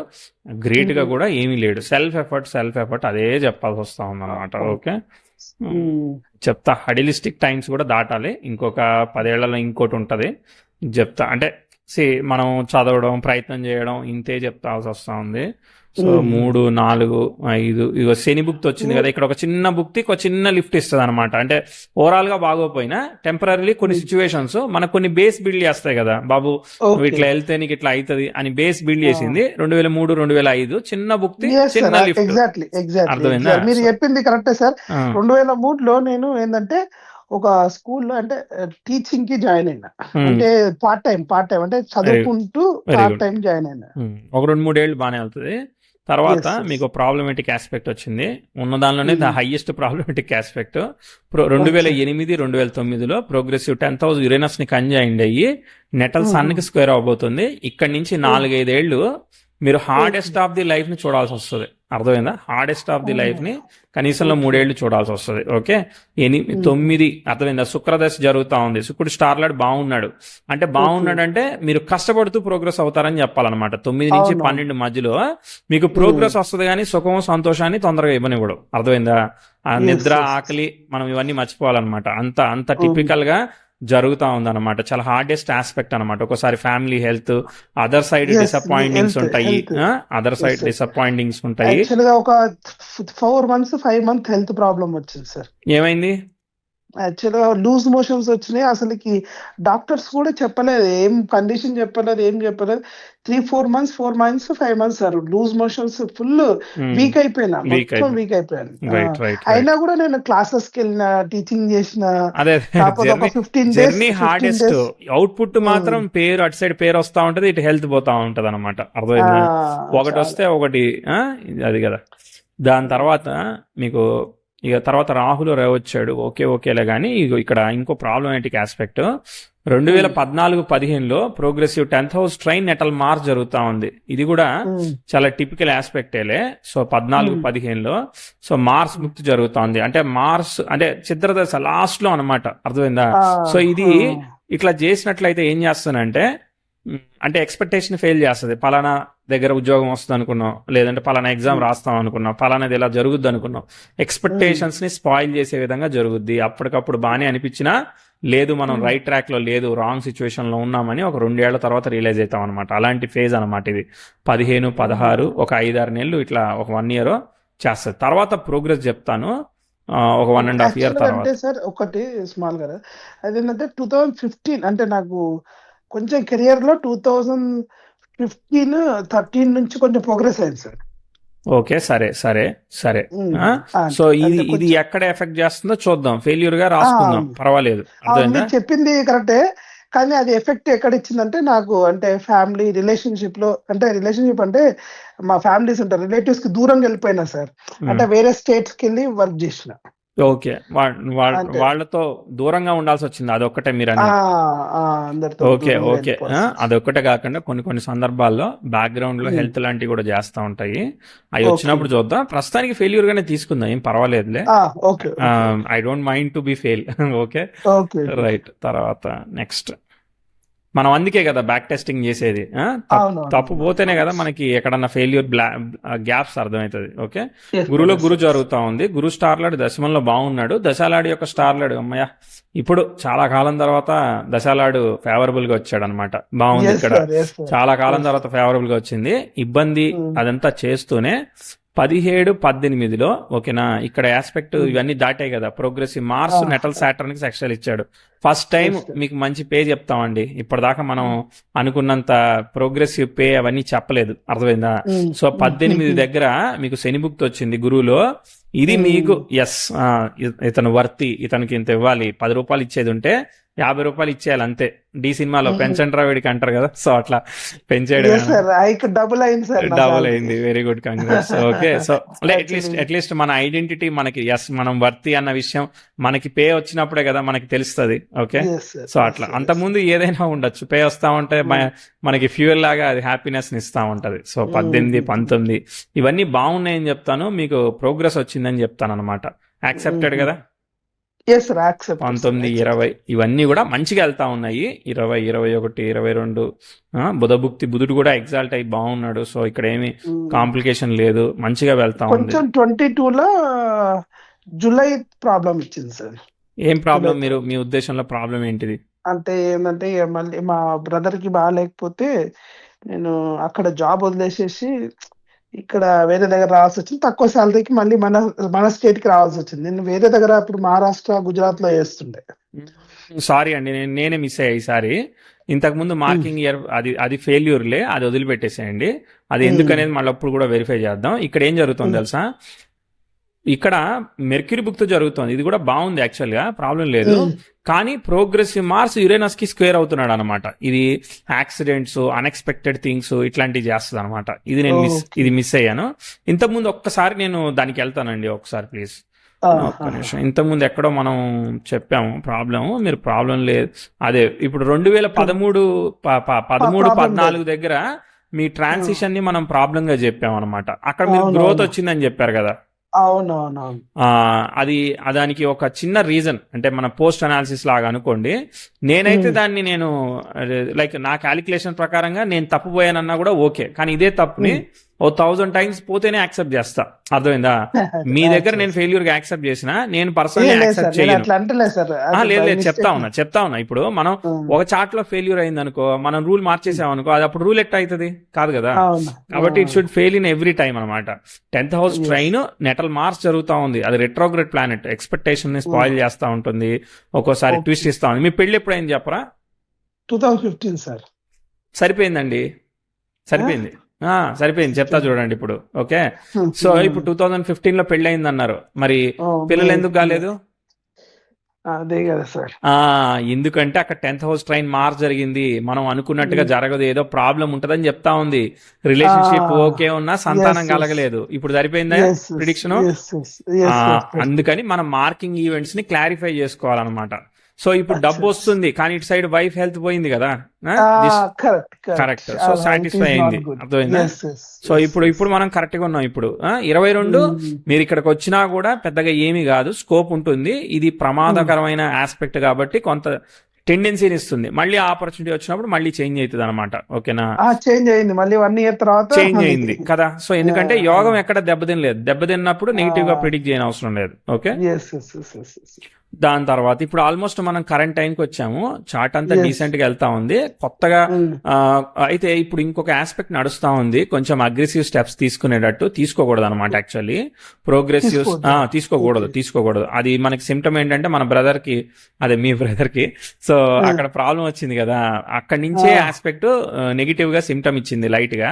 Speaker 1: గ్రేట్ గా కూడా ఏమీ లేడు. సెల్ఫ్ ఎఫర్ట్ అదే చెప్పాల్సి వస్తా ఉంది అనమాట. ఓకే, చెప్తా. హడిలిస్టిక్ టైమ్స్ కూడా దాటాలి. ఇంకొక 10 ఏళ్లలో ఇంకోటి ఉంటది చెప్తా. అంటే మనం చదవడం ప్రయత్నం చేయడం ఇంతే చెప్తాల్సి వస్తా ఉంది. సో 3, 4, 5 ఇగో శని బుక్ వచ్చింది కదా, ఇక్కడ ఒక చిన్న బుక్ ఒక చిన్న లిఫ్ట్ ఇస్తుంది అనమాట. అంటే ఓవరాల్ గా బాగోపోయినా టెంపరీ కొన్ని సిచ్యువేషన్స్ మనకు కొన్ని బేస్ బిల్డ్ చేస్తాయి కదా, బాబు ఇట్లా వెళ్తే నీకు ఇట్లా అవుతుంది అని బేస్ బిల్డ్ చేసింది. 2003, 2005 చిన్న బుక్, చిన్న లిఫ్ట్.
Speaker 2: అర్థమైందా? మీరు చెప్పింది కరెక్టే సార్. 2003లో నేను ఏంటంటే ఒక స్కూల్లో అంటే టీచింగ్ కి జాయిన్ అయినా. అంటే పార్ట్ టైం అంటే చదువుకుంటూ పార్ట్ టైం జాయిన్ అయినా.
Speaker 1: ఒక 2-3 ఏళ్ళు బాగానే వెళ్తుంది. తర్వాత మీకు ప్రాబ్లమేటిక్ ఆస్పెక్ట్ వచ్చింది. ఉన్న దానిలోనే ద హైయెస్ట్ ప్రాబ్లమేటిక్ ఆస్పెక్ట్ 2008, 2009లో ప్రోగ్రెసివ్ 10th హౌస్ యురేనస్ ని కంజైన్ అయ్యి నెటల్ సన్ కి స్క్వేర్ అవబోతుంది. ఇక్కడ నుంచి 4-5 ఏళ్ళు మీరు హార్డెస్ట్ ఆఫ్ ది లైఫ్ ని చూడాల్సి వస్తుంది. అర్థమైందా? హార్డెస్ట్ ఆఫ్ ది లైఫ్ ని కనీసంలో 3 ఏళ్ళు చూడాల్సి వస్తుంది. ఓకే, 9 అర్థమైందా? శుక్రదశ జరుగుతా ఉంది, శుక్రుడు స్టార్ లాడ్ బాగున్నాడు అంటే బాగున్నాడంటే మీరు కష్టపడుతూ ప్రోగ్రెస్ అవుతారని చెప్పాలన్నమాట. 9 నుంచి 12 మధ్యలో మీకు ప్రోగ్రెస్ వస్తుంది, కానీ సుఖం సంతోషాన్ని తొందరగా ఇవ్వనివ్వడు. అర్థమైందా? ఆ నిద్ర ఆకలి మనం ఇవన్నీ మర్చిపోవాలన్నమాట. అంత టిపికల్ గా జరుగుతా ఉందన్నమాట. చాలా హార్డెస్ట్ ఆస్పెక్ట్ అనమాట. ఒక్కోసారి ఫ్యామిలీ హెల్త్, అదర్ సైడ్ డిసప్పాయింటింగ్స్ ఉంటాయి, అదర్ సైడ్ డిసప్పాయింటింగ్స్ ఉంటాయి.
Speaker 2: ఒక 4 months 5 months హెల్త్ ప్రాబ్లం వచ్చింది సార్.
Speaker 1: ఏమైంది?
Speaker 2: యాక్చువల్గా లూజ్ మోషన్స్ వచ్చినాయి. అసలుకి డాక్టర్స్ కూడా చెప్పలేదు, ఏం కండిషన్ చెప్పలేదు, ఏం చెప్పలేదు. 3-4 months 4 months 5 months sir loose motions, full weak అయిపోయినా, మొత్తం వీక్ అయిపోయాను. అయినా కూడా నేను క్లాసెస్ కి వెళ్ళిన, టీచింగ్ చేసిన.
Speaker 1: ఒక 15 days హార్డెస్ట్ అవుట్పుట్ మాత్రం పేరు అటు సైడ్ పేరు వస్తా ఉంటది, ఇటు హెల్త్ పోతా ఉంటది అనమాట. అర్థమైందా? ఒకటి వస్తే ఒకటి అది కదా. దాని తర్వాత మీకు ఇక తర్వాత రాహుల్ వచ్చాడు, ఓకేలే. కానీ ఇక్కడ ఇంకో ప్రాబ్లమాటిక్ ఆస్పెక్ట్, 2014-15లో progressive 10th house trine natal Mars జరుగుతా ఉంది. ఇది కూడా చాలా టిపికల్ ఆస్పెక్టేలే. సో 14-15లో సో మార్స్ ముక్తి జరుగుతా ఉంది. అంటే మార్స్ అంటే చిత్రదశ లాస్ట్ లో అనమాట. అర్థమైందా? సో ఇది ఇట్లా చేసినట్లయితే ఏం చేస్తానంటే, అంటే ఎక్స్పెక్టేషన్ ఫెయిల్ చేస్తుంది. పలానా దగ్గర ఉద్యోగం వస్తుంది అనుకున్నాం, లేదంటే పలానా ఎగ్జామ్ రాస్తాం అనుకున్నాం, పలానాది ఇలా జరుగుద్ది అనుకున్నాం. ఎక్స్పెక్టేషన్స్ ని స్పాయిల్ చేసే విధంగా జరుగుద్ది. అప్పటికప్పుడు బాగానే అనిపించినా లేదు, మనం రైట్ ట్రాక్ లో లేదు, రాంగ్ సిచ్యువేషన్ లో ఉన్నామని ఒక 2 ఏళ్ల తర్వాత రియలైజ్ అవుతాం అనమాట. అలాంటి ఫేజ్ అనమాట ఇది. 15, 16 ఒక 5-6 నెలలు ఇట్లా ఒక 1 year చేస్తుంది. తర్వాత ప్రోగ్రెస్ చెప్తాను ఒక 1.5 years తర్వాత.
Speaker 2: సార్ ఒకటి స్మాల్ గా అదేంటంటే 2015 అంటే నాకు కొంచెం కెరియర్ లో 2015-13 నుంచి కొంచెం ప్రోగ్రెస్ అయింది సార్.
Speaker 1: ఓకే, సరే. సో ఇది ఎక్కడ ఎఫెక్ట్ చేస్తుందో చూద్దాం. ఫెయిల్యూర్ గా రాసుకుందాం, పర్వాలేదు.
Speaker 2: చెప్పింది కరెక్టే, కానీ అది ఎఫెక్ట్ ఎక్కడ ఇచ్చిందంటే నాకు, అంటే ఫ్యామిలీ రిలేషన్షిప్ లో, అంటే రిలేషన్షిప్ అంటే మా ఫ్యామిలీస్ ఉంటారు, రిలేటివ్స్ కి దూరంగా వెళ్ళిపోయినా సార్. అంటే వేరే స్టేట్స్ కి వెళ్ళి వర్క్ చేసిన.
Speaker 1: ఓకే, వాళ్ళతో దూరంగా ఉండాల్సి వచ్చింది, అదొక్కటే మీరు ఓకే. అదొక్కటే కాకుండా కొన్ని సందర్భాల్లో బ్యాక్గ్రౌండ్ లో హెల్త్ లాంటివి కూడా చేస్తా ఉంటాయి. అవి వచ్చినప్పుడు చూద్దాం. ప్రస్తుతానికి ఫెయిల్యూర్ గానే తీసుకుందాం, ఏం పర్వాలేదులే. I don't mind to be fail. Okay, right. తర్వాత నెక్స్ట్ మనం అందుకే కదా బ్యాక్ టెస్టింగ్ చేసేది. తప్పు పోతేనే కదా మనకి ఎక్కడన్నా ఫెయిల్యూర్ గ్యాప్స్ అర్థమవుతుంది. ఓకే, గురులో గురు జరుగుతా ఉంది. గురు స్టార్లాడు దశమంలో బాగున్నాడు. దశాలాడు యొక్క స్టార్లాడు అమ్మయ్య ఇప్పుడు చాలా కాలం తర్వాత దశాలాడు ఫేవరబుల్ గా వచ్చాడు అనమాట. బాగుంది ఇక్కడ, చాలా కాలం తర్వాత ఫేవరబుల్ గా వచ్చింది. ఇబ్బంది అదంతా చేస్తూనే 17-18లో ఓకేనా, ఇక్కడ ఆస్పెక్ట్ ఇవన్నీ దాటాయి కదా. ప్రోగ్రెసివ్ మార్స్ నెటల్ సాటర్న్ కి సెక్షల్ ఇచ్చాడు. ఫస్ట్ టైం మీకు మంచి పే చెప్తామండి. ఇప్పటిదాకా మనం అనుకున్నంత ప్రోగ్రెసివ్ పే అవన్నీ చెప్పలేదు, అర్థమైందా? సో 18 దగ్గర మీకు శనిభుక్తి వచ్చింది గురువులో. ఇది మీకు ఇతను వర్తి, ఇతనికి ఇంత ఇవ్వాలి, 10 రూపాయలు ఇచ్చేది ఉంటే 50 రూపాయలు ఇచ్చేయాలి అంతే. డి సినిమాలో పెంచండి రా వీడికి అంటారు కదా, సో అట్లా పెంచాడు.
Speaker 2: డబుల్
Speaker 1: అయింది. Very good, congrats. Okay, so at least మన ఐడెంటిటీ మనకి మనం వర్తి అన్న విషయం మనకి పే వచ్చినప్పుడే కదా మనకి తెలుస్తుంది. ఓకే, సో అట్లా అంతకుముందు ఏదైనా ఉండొచ్చు, పే వస్తా ఉంటే మనకి ఫ్యూయల్ లాగా అది హ్యాపీనెస్ ని ఇస్తా ఉంటది. సో 18, 19 ఇవన్నీ బాగున్నాయని చెప్తాను, మీకు ప్రోగ్రెస్ వచ్చిందని చెప్తాను అనమాట. యాక్సెప్టెడ్ కదా? 19, 20 ఇవన్నీ కూడా మంచిగా వెళ్తా ఉన్నాయి. 20, 21, 22 బుధుడు కూడా ఎగ్జాల్ట్ అయ్యి బాగున్నాడు. సో ఇక్కడ ఏమి కాంప్లికేషన్ లేదు, మంచిగా వెళ్తా ఉంది.
Speaker 2: 22లో జూలై ప్రాబ్లం ఇచ్చింది సార్.
Speaker 1: ఏం ప్రాబ్లం? మీ ఉద్దేశంలో ప్రాబ్లం ఏంటిది?
Speaker 2: అంటే ఏంటంటే మళ్ళీ మా బ్రదర్ కి బాగాలేకపోతే నేను అక్కడ జాబ్ వదిలేసేసి ఇక్కడ వేరే దగ్గర రావాల్సి వచ్చింది. తక్కువ శాలరీకి మళ్ళీ మన స్టేట్ కి రావాల్సి వచ్చింది. నేను వేరే దగ్గర ఇప్పుడు మహారాష్ట్ర, గుజరాత్ లో చేస్తుండే.
Speaker 1: సారీ అండి, నేనే మిస్ అయ్యా ఈసారి. ఇంతకు ముందు మార్కింగ్ ఇయర్ అది ఫెయిల్యూర్లే, అది వదిలిపెట్టేసేయండి. అది ఎందుకనేది మళ్ళీ అప్పుడు కూడా వెరిఫై చేద్దాం. ఇక్కడ ఏం జరుగుతుంది తెలుసా? ఇక్కడ మెర్క్యూరీ బుక్తో జరుగుతుంది. ఇది కూడా బాగుంది యాక్చువల్ గా, ప్రాబ్లం లేదు. కానీ ప్రోగ్రెసివ్ మార్స్ యురేనస్ కి స్క్వేర్ అవుతున్నాడు అనమాట. ఇది యాక్సిడెంట్స్, అన్ఎక్స్పెక్టెడ్ థింగ్స్ ఇట్లాంటివి చేస్తుంది అనమాట. ఇది మిస్ అయ్యాను. ఇంతకుముందు ఒక్కసారి నేను దానికి వెళ్తానండి, ఒకసారి ప్లీజ్ ఒక్క నిమిషం. ఇంతకుముందు ఎక్కడో మనం చెప్పాము ప్రాబ్లం, మీరు ప్రాబ్లం లేదు. అదే ఇప్పుడు 2013, 14 దగ్గర మీ ట్రాన్సిషన్ ని మనం ప్రాబ్లం గా చెప్పాం అనమాట. అక్కడ మీరు గ్రోత్ వచ్చిందని చెప్పారు కదా.
Speaker 2: అవునవునవును.
Speaker 1: అది దానికి ఒక చిన్న రీజన్ అంటే మన పోస్ట్ అనాలిసిస్ లాగా అనుకోండి. నేనైతే దాన్ని నేను లైక్ నా క్యాలిక్యులేషన్ ప్రకారంగా నేను తప్పుపోయానన్నా కూడా ఓకే, కానీ ఇదే తప్పుని 1000 times పోతేనే యాక్సెప్ట్ చేస్తా. అర్థమైందా? మీ దగ్గర నేను ఫెయిల్యూర్ గా యాక్సెప్ట్ చేసిన నేను పర్సనల్ యాక్సెప్ట్ చేయను. లేదు చెప్తా ఉన్నా. ఇప్పుడు మనం ఒక చార్ట్ లో ఫెయిల్యూర్ అయింది అనుకో, మనం రూల్ మార్చేసాం అనుకో, అది అప్పుడు రూల్ ఎట్ అవుతుంది కాదు కదా. కాబట్టి it should fail in every time అనమాట. 10th house trine natal Mars జరుగుతా ఉంది. అది రెట్రోగ్రేడ్ ప్లానెట్, ఎక్స్పెక్టేషన్ ని స్పాయిల్ చేస్తా ఉంటుంది, ఒక్కోసారి ట్విస్ట్ ఇస్తా ఉంది. మీ పెళ్లి ఎప్పుడైంది చెప్పరా?
Speaker 2: 2015 సార్.
Speaker 1: సరిపోయిందండి, సరిపోయింది. చెప్తా చూడండి ఇప్పుడు. ఓకే, సో ఇప్పుడు 2015 లో పెళ్లి అయింది అన్నారు, మరి పిల్లలు ఎందుకు కాలేదు?
Speaker 2: అదే కదా సార్.
Speaker 1: ఎందుకంటే అక్కడ 10th house ట్రైన్ మార్చ్ జరిగింది. మనం అనుకున్నట్టుగా జరగదు, ఏదో ప్రాబ్లం ఉంటదని చెప్తా ఉంది. రిలేషన్షిప్ ఓకే ఉన్నా సంతానం కలగలేదు. ఇప్పుడు సరిపోయిందా ప్రిడిక్షన్? అందుకని మనం మార్కింగ్ ఈవెంట్స్ ని క్లారిఫై చేసుకోవాలన్నమాట. సో ఇప్పుడు డబ్బు వస్తుంది, కానీ ఇటు సైడ్ వైఫ్ హెల్త్ పోయింది కదా. కరెక్ట్. సో సాటిస్ఫై అయింది, అర్థమైందా? సో ఇప్పుడు మనం కరెక్ట్ గా ఉన్నాం. ఇప్పుడు 22 మీరు ఇక్కడికి వచ్చినా కూడా పెద్దగా ఏమీ కాదు, స్కోప్ ఉంటుంది. ఇది ప్రమాదకరమైన ఆస్పెక్ట్ కాబట్టి కొంత టెండెన్సీని ఇస్తుంది. మళ్ళీ ఆపర్చునిటీ వచ్చినప్పుడు మళ్ళీ చేంజ్ అవుతుంది అనమాట. ఓకేనా?
Speaker 2: చేంజ్ అయింది, మళ్ళీ 1 year తర్వాత
Speaker 1: చేంజ్ అయింది కదా. సో ఎందుకంటే యోగం ఎక్కడ దెబ్బతినలేదు, దెబ్బతిన్నప్పుడు నెగిటివ్ గా ప్రిడిక్ట్ చేయని అవసరం లేదు. ఓకే, దాని తర్వాత ఇప్పుడు ఆల్మోస్ట్ మనం కరెంట్ టైంకి వచ్చాము. చార్ట్ అంతా డీసెంట్ గా వెళ్తా ఉంది. కొత్తగా అయితే ఇప్పుడు ఇంకొక ఆస్పెక్ట్ నడుస్తా ఉంది, కొంచెం అగ్రెసివ్ స్టెప్స్ తీసుకునేటట్టు. తీసుకోకూడదు అనమాట. యాక్చువల్లీ ప్రోగ్రెసివ్ తీసుకోకూడదు. అది మనకి సిమ్టమ్ ఏంటంటే మన బ్రదర్ కి, అదే మీ బ్రదర్ కి, సో అక్కడ ప్రాబ్లం వచ్చింది కదా, అక్కడి నుంచే ఆస్పెక్ట్ నెగిటివ్ గా సిమ్టమ్ ఇచ్చింది లైట్ గా.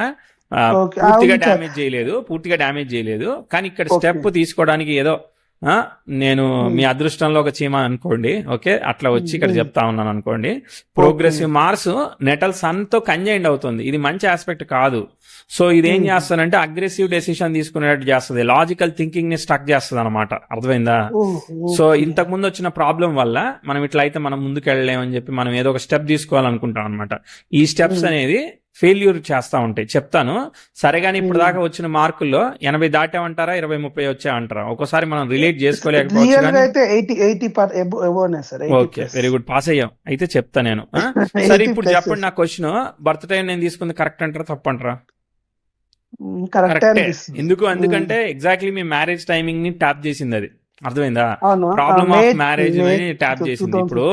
Speaker 1: పూర్తిగా డ్యామేజ్ చేయలేదు, కానీ ఇక్కడ స్టెప్ తీసుకోవడానికి ఏదో నేను మీ అదృష్టంలో ఒక చీమ అనుకోండి. ఓకే, అట్లా వచ్చి ఇక్కడ చెప్తా ఉన్నాను అనుకోండి. ప్రోగ్రెసివ్ మార్స్ నెటల్ సన్ తో కంజైండ్ అవుతుంది. ఇది మంచి ఆస్పెక్ట్ కాదు. సో ఇదేం చేస్తానంటే అగ్రెసివ్ డెసిషన్ తీసుకునేటట్టు చేస్తుంది, లాజికల్ థింకింగ్ ని స్టక్ చేస్తుంది అనమాట. అర్థమైందా? సో ఇంతకు ముందు వచ్చిన ప్రాబ్లం వల్ల మనం ఇట్లా అయితే మనం ముందుకు వెళ్ళలేమని చెప్పి మనం ఏదో ఒక స్టెప్ తీసుకోవాలనుకుంటాం అనమాట. ఈ స్టెప్స్ అనేది ఫెయిల్యూర్ చేస్తా ఉంటాయి. చెప్తాను సరే, కానీ ఇప్పుడు దాకా వచ్చిన మార్కుల్లో 80 దాటామంటారా, 20-30 వచ్చాయంటారా? ఒక్కోసారి మనం రిలేట్ చేసుకోలేకపోవచ్చు. ఓకే, వెరీ గుడ్, పాస్ అయ్యాం. అయితే చెప్తా నేను. సరే ఇప్పుడు చెప్పండి, నా క్వశ్చన్, బర్త్ టైం నేను తీసుకుంది కరెక్ట్ అంటారా తప్పంటారా? కరెక్టే. ఎందుకంటే ఎగ్జాక్ట్లీ మీ మ్యారేజ్ టైమింగ్ ని ట్యాప్ చేసింది అది. అర్థమైందా? ప్రాబ్లమ్ ఆఫ్ మ్యారేజ్ ట్యాప్ చేసింది. ఇప్పుడు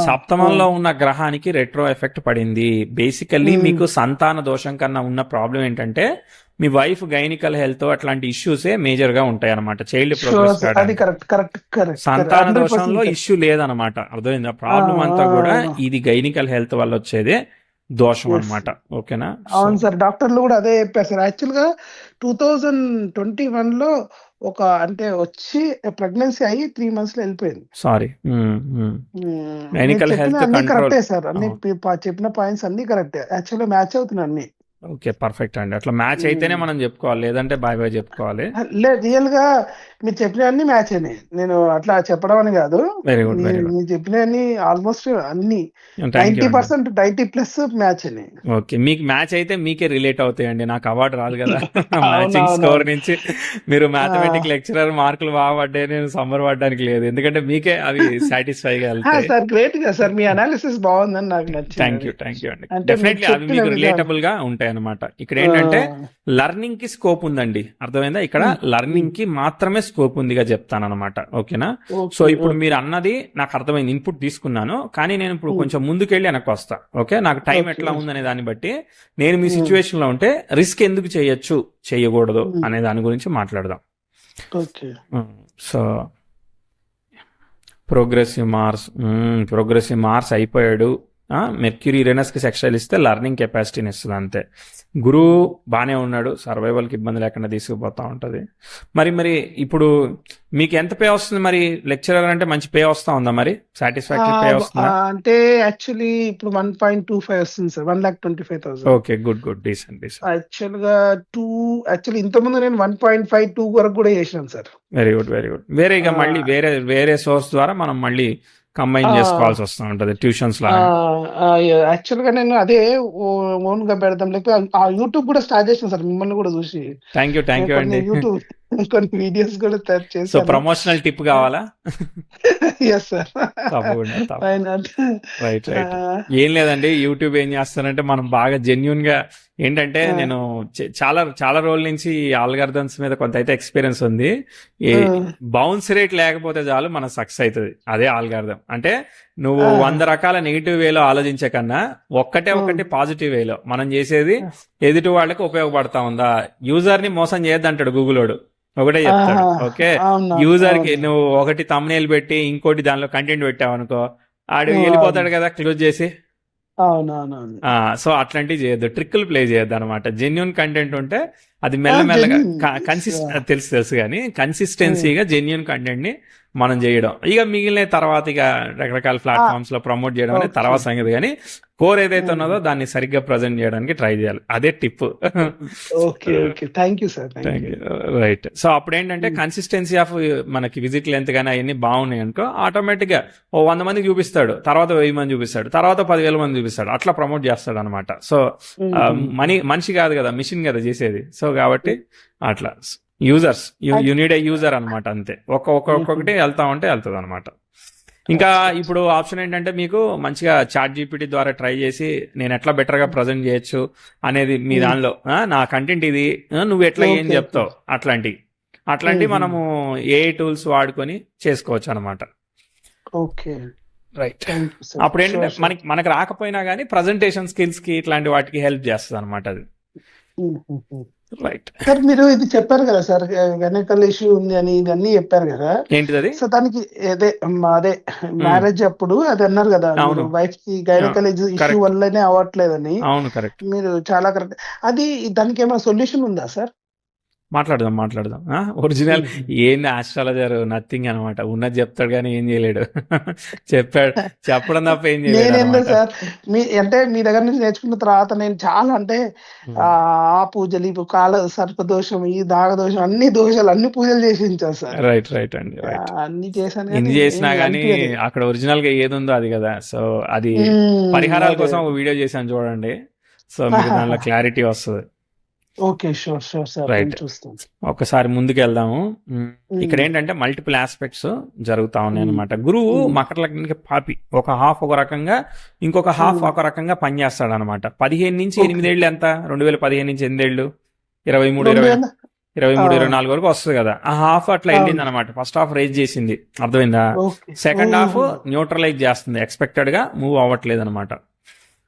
Speaker 1: సప్తమంలో ఉన్న గ్రహానికి రెట్రో ఎఫెక్ట్ పడింది. బేసికల్లీ మీకు సంతాన దోషం కన్నా ఉన్న ప్రాబ్లం ఏంటంటే మీ వైఫ్ గైనికల్ హెల్త్ అట్లాంటి ఇష్యూసే మేజర్ గా ఉంటాయి అనమాట. చైల్డ్ ప్రోగ్రెస్, సంతాన దోషంలో ఇష్యూ లేదనమాట. అర్థమైందా? ప్రాబ్లం అంతా కూడా ఇది గైనికల్ హెల్త్ వల్ల వచ్చేదే దోషం అనమాట. ఓకేనా?
Speaker 2: అవును సార్, డాక్టర్లు కూడా అదే చెప్పారు సార్. యాక్చువల్ గా 2021 లో ఒక అంటే వచ్చి ప్రెగ్నెన్సీ అయ్యి 3 months లో వెళ్ళిపోయింది.
Speaker 1: సారీ,
Speaker 2: కరెక్టే సార్, అన్ని చెప్పిన పాయింట్స్ అన్ని కరెక్టే. యాక్చువల్గా మ్యాచ్ అవుతున్నాయి అన్ని.
Speaker 1: ఓకే, పర్ఫెక్ట్ అండి. అట్లా మ్యాచ్ అయితేనే మనం చెప్పుకోవాలి, లేదంటే బాయ్ బాయ్ చెప్పుకోవాలి.
Speaker 2: లేదు, రియల్ గా మీరు చెప్పినవన్నీ మ్యాచ్ అయినాయి. నేను అట్లా చెప్పడం అని కాదు, మీరు చెప్పినవన్నీ ఆల్మోస్ట్ అన్ని 90% 90+ మ్యాచ్ అయినాయి.
Speaker 1: ఓకే, మీకు మ్యాచ్ అయితే మీకే రిలేట్ అవుతాయండి, నాకు అవార్డు రాదు కదా. మ్యాచింగ్ స్కోర్ నుంచి మీరు మ్యాథమెటిక్ లెక్చరర్ మార్కులు బాగా పడ్డాయి, నేను సమ్మర్ పడ్డానికి లేదు, ఎందుకంటే మీకే అవి సాటిస్ఫై గా వెళ్తాయి.
Speaker 2: సార్ గ్రేట్ గా సార్, మీ అనాలిసిస్ బాగుందని నాకు నచ్చింది.
Speaker 1: థ్యాంక్ యూ అండి. డెఫినెట్లీ అవి మీకు రిలేటబుల్ గా ఉంటాయి అనమాట. ఇక్కడ ఏంటంటే లర్నింగ్ కి స్కోప్ ఉందండి. అర్థమైందా? ఇక్కడ లర్నింగ్ కి మాత్రమే స్కోప్ ఉందిగా చెప్తాను అనమాట. ఓకేనా? సో ఇప్పుడు మీరు అన్నది నాకు అర్థమైంది, ఇన్పుట్ తీసుకున్నాను, కానీ నేను ఇప్పుడు కొంచెం ముందుకెళ్ళి వెనక్కి వస్తా. ఓకే, నాకు టైం ఎట్లా ఉందనే దాన్ని బట్టి నేను మీ సిచ్యువేషన్ లో ఉంటే రిస్క్ ఎందుకు చేయొచ్చు, చేయకూడదు అనే దాని గురించి మాట్లాడదాం. సో ప్రోగ్రెసివ్ మార్స్ అయిపోయాడు. మెర్క్యూరీ యురేనస్ కి సెక్షల్ ఇస్తే లర్నింగ్ కెపాసిటీని ఇస్తుంది అంతే. గురువు బానే ఉన్నాడు, సర్వైవల్ కి ఇబ్బంది లేకుండా తీసుకుపోతా ఉంటది. మరి ఇప్పుడు మీకు ఎంత పే వస్తుంది? మరి లెక్చరర్ అంటే మంచి పే వస్తా ఉందా? మరి సాటిస్ఫాక్టరీ పే వస్తుందా?
Speaker 2: అంటే యాక్చువల్లీ ఇప్పుడు 1.25 వస్తుంది sir, 1,25,000.
Speaker 1: Okay, good, decent.
Speaker 2: Actual గా ఇంత ముందు నేను 1.52 వరకు కూడా చేసినాను సార్.
Speaker 1: Very good. వేరేగా మళ్ళీ వేరే సోర్స్ ద్వారా మనం మళ్ళీ కంబైన్
Speaker 2: ఆ!
Speaker 1: చేసుకోవాల్సి వస్తూ ఉంటది ట్యూషన్స్
Speaker 2: ఆ!
Speaker 1: లాగా.
Speaker 2: యాక్చువల్‌గా నేను అదే ఓన్‌గా పెడదాం లేకపోతే ఆ యూట్యూబ్ కూడా స్టార్ట్ చేశాను సార్ మిమ్మల్ని కూడా చూసి.
Speaker 1: థ్యాంక్ యూ
Speaker 2: నేను కొన్ని
Speaker 1: అండి.
Speaker 2: యూట్యూబ్ కొన్ని వీడియోస్ కూడా
Speaker 1: సో
Speaker 2: చేశాను.
Speaker 1: ప్రమోషనల్ టిప్ కావాలా?
Speaker 2: Yes sir.
Speaker 1: తప్పకుండా
Speaker 2: వై నాట్?
Speaker 1: Right right.
Speaker 2: ఆహ్,
Speaker 1: ఏం లేదండి, యూట్యూబ్ ఏం చేస్తారంటే మనం బాగా జెన్యున్ గా ఏంటంటే,
Speaker 2: ఆ!
Speaker 1: నేను చాలా చాలా రోజుల నుంచి ఈ ఆల్గారిథమ్స్ మీద కొంత అయితే ఎక్స్పీరియన్స్ ఉంది. ఈ
Speaker 2: ఆ!
Speaker 1: బౌన్స్ రేట్ లేకపోతే చాలు మన సక్సెస్ అవుతుంది. అదే ఆల్గారిథం అంటే, నువ్వు
Speaker 2: ఆహా!
Speaker 1: 100 రకాల నెగిటివ్ వేలో ఆలోచించే కన్నా
Speaker 2: హ్మ్.
Speaker 1: ఒకటి పాజిటివ్ వేలో మనం చేసేది ఎదుటి వాళ్ళకి ఉపయోగపడతా ఉందా. యూజర్ ని మోసం చేయొద్దంటాడు గూగులోడు, ఒకటే
Speaker 2: ఆహా!
Speaker 1: చెప్తాడు. ఓకే,
Speaker 2: అవునవును.
Speaker 1: యూజర్ కి
Speaker 2: అవును.
Speaker 1: నువ్వు ఒకటి thumbnail పెట్టి ఇంకోటి దానిలో కంటెంట్ పెట్టావు అనుకో, ఆడు
Speaker 2: అవును.
Speaker 1: వెళ్ళిపోతాడు కదా క్లోజ్ చేసి.
Speaker 2: అవునవునవును.
Speaker 1: సో అట్లాంటివి చేయొద్దు, ట్రిక్కులు ప్లే చేయొద్దు అనమాట. జెన్యున్ కంటెంట్ ఉంటే అది
Speaker 2: ఆ!
Speaker 1: మెల్లమెల్లగా
Speaker 2: జెన్యూన్. యాహ్!
Speaker 1: తెలుసు కానీ
Speaker 2: హ్మ్.
Speaker 1: కన్సిస్టెన్సీగా జెన్యున్ కంటెంట్ ని మనం చేయడం, ఇక మిగిలిన తర్వాత ఇక రకరకాల
Speaker 2: ఆ!
Speaker 1: ప్లాట్ఫామ్స్ లో ప్రమోట్ చేయడం అనేది
Speaker 2: ఓకే.
Speaker 1: తర్వాత సంగతి. కానీ కోర్ ఏదైతే
Speaker 2: హ్మ్.
Speaker 1: ఉన్నదో దాన్ని సరిగ్గా ప్రజెంట్ చేయడానికి ట్రై చేయాలి. అదే tip.
Speaker 2: Okay. Okay. Thank you sir. Thank
Speaker 1: thank
Speaker 2: you.
Speaker 1: You. Right. So అప్పుడు ఏంటంటే
Speaker 2: హ్మ్.
Speaker 1: కన్సిస్టెన్సీ ఆఫ్ మనకి విజిట్ లెంత్ కానీ అవన్నీ బాగున్నాయి అనుకో, ఆటోమేటిక్ గా ఓ 100 మందికి చూపిస్తాడు, తర్వాత 1000 మంది చూపిస్తాడు, తర్వాత 10,000 మంది చూపిస్తాడు, అట్లా ప్రమోట్ చేస్తాడు అనమాట. సో
Speaker 2: హుహు.
Speaker 1: మనిషి కాదు కదా, మిషన్ కదా చేసేది. సో కాబట్టి అట్లా యూజర్స్,
Speaker 2: అద్
Speaker 1: యూ నీడ్ ఏ యూజర్ అనమాట, అంతే. ఒక్కొక్కటి
Speaker 2: హుహు.
Speaker 1: వెళ్తా ఉంటే వెళ్తుంది అనమాట. ఇంకా
Speaker 2: అచ్చా! అచ్చా!
Speaker 1: ఇప్పుడు ఆప్షన్ ఏంటంటే, మీకు మంచిగా చాట్ జీపీటీ ద్వారా ట్రై చేసి నేను ఎట్లా బెటర్ గా ప్రజెంట్ చేయొచ్చు అనేది మీ
Speaker 2: హ్మ్.
Speaker 1: దానిలో, నా కంటెంట్ ఇది, నువ్వు ఎట్లా ఏం
Speaker 2: ఓకే. ఓకే.
Speaker 1: చెప్తావు, అట్లాంటి
Speaker 2: హుహు.
Speaker 1: మనము ఏఐ టూల్స్ వాడుకొని చేసుకోవచ్చు అనమాట.
Speaker 2: Okay.
Speaker 1: Right.
Speaker 2: Thank you sir.
Speaker 1: అప్పుడు ఏంటంటే
Speaker 2: షూర్. షూర్.
Speaker 1: మనకి రాకపోయినా కానీ ప్రజెంటేషన్ స్కిల్స్ కి ఇట్లాంటి వాటికి హెల్ప్ చేస్తుంది అనమాట అది.
Speaker 2: హుహుహు.
Speaker 1: రైట్.
Speaker 2: సార్ మీరు ఇది చెప్పారు కదా సార్ వెనకల ఇష్యూ ఉంది అని ఇదన్నీ చెప్పారు కదా!
Speaker 1: ఏంటిది అది?
Speaker 2: సో దానికి అదే
Speaker 1: ఉమ్,
Speaker 2: మ్యారేజ్ అప్పుడు అది అన్నారు కదా! మీరు
Speaker 1: అవును.
Speaker 2: వైఫ్‌కి గైనకాలజీ ఇష్యూ
Speaker 1: కరెక్ట్.
Speaker 2: వల్లనే అవ్వట్లేదని.
Speaker 1: అవును, కరెక్ట్.
Speaker 2: మీరు చాలా కరెక్ట్. అది దానికేమైనా సొల్యూషన్ ఉందా సార్?
Speaker 1: మాట్లాడదాం. ఒరిజినల్
Speaker 2: హుహు.
Speaker 1: ఏంది ఆస్ట్రాలజర్, నథింగ్ అనమాట. ఉన్నది చెప్తాడు కానీ ఏం చేయలేడు. చెప్పడం తప్ప ఏం చేయలేడు
Speaker 2: నేనెందుకు
Speaker 1: అనమాట.
Speaker 2: సార్ అంటే మీ దగ్గర నుంచి నేర్చుకున్న తర్వాత నేను చాలా అంటే ఆ పూజలు, ఈ కాల సర్పదోషం, ఈ నాగదోషం అన్ని దోషాలు అన్ని పూజలు చేసించాను సార్.
Speaker 1: రైట్ అండి. రైట్.
Speaker 2: అన్ని చేశాను
Speaker 1: ఎన్ని
Speaker 2: గానీ
Speaker 1: చేసినా
Speaker 2: ఏమి
Speaker 1: గానీ
Speaker 2: అనిపియలేదు.
Speaker 1: అక్కడ ఒరిజినల్ గా ఏది ఉందో అది కదా. సో అది పరిహారాల
Speaker 2: అదే.
Speaker 1: కోసం ఒక వీడియో చేశాను చూడండి. సో మీకు దానిలో క్లారిటీ వస్తుంది.
Speaker 2: ఓకే. షూర్. Sure sir. నేను
Speaker 1: రైట్.
Speaker 2: చూస్తాను.
Speaker 1: ఒకసారి ముందుకు వెళ్దాము. ఇక్కడ
Speaker 2: హ్మ్.
Speaker 1: ఏంటంటే మల్టిపుల్ ఆస్పెక్ట్స్ జరుగుతా ఉన్నాయి
Speaker 2: హ్మ్.
Speaker 1: అనమాట. గురువు
Speaker 2: హ్మ్.
Speaker 1: మకర లగ్నానికి పాపి, ఒక హాఫ్ ఒక రకంగా, ఇంకొక హాఫ్
Speaker 2: హ్మ్.
Speaker 1: ఒక రకంగా పనిచేస్తాడు అనమాట. 15 నుంచి
Speaker 2: ఓకే.
Speaker 1: 8 ఏళ్ళు ఎంత, 2015 నుంచి 8 ఏళ్ళు, 23
Speaker 2: 2000 ఆ!
Speaker 1: 24 వరకు వస్తుంది కదా. ఆ హాఫ్ అట్లా వెళ్ళింది
Speaker 2: అవును.
Speaker 1: అనమాట. ఫస్ట్ హాఫ్ రైజ్ చేసింది, అర్థమైందా.
Speaker 2: ఓకే.
Speaker 1: సెకండ్ హాఫ్
Speaker 2: ఓహో!
Speaker 1: న్యూట్రలైజ్ చేస్తుంది, ఎక్స్పెక్టెడ్ గా మూవ్ అవ్వట్లేదు అనమాట.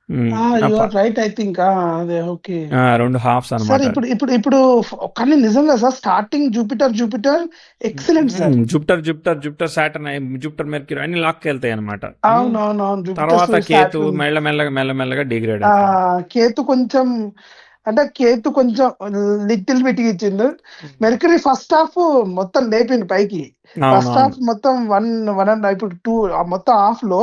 Speaker 2: You are right I think. అదే ఓకే.
Speaker 1: 2 హాఫ్స్
Speaker 2: సార్
Speaker 1: అనమాట.
Speaker 2: ఇప్పుడు కానీ నిజంగా sir starting Jupiter excellent sir.
Speaker 1: Jupiter Saturn, Jupiter Mercury అన్ని లాక్కి వెళ్తాయి అనమాట.
Speaker 2: అవునవునవును. జూపిటర్,
Speaker 1: తర్వాత కేతు
Speaker 2: సాటర్న్.
Speaker 1: మెల్లమెల్లగా డిగ్రేడ్ అవుతాడు.
Speaker 2: కేతు కొంచెం అంటే కేతు కొంచెం లిటిల్ బిట్ ఇచ్చిండు. మెర్క్యూరీ ఫస్ట్ హాఫ్ మొత్తం లేపిండు పైకి. ఫస్ట్
Speaker 1: అవునవును.
Speaker 2: హాఫ్ మొత్తం 1 అండ్ ఇప్పుడు 2 మొత్తం హాఫ్ లో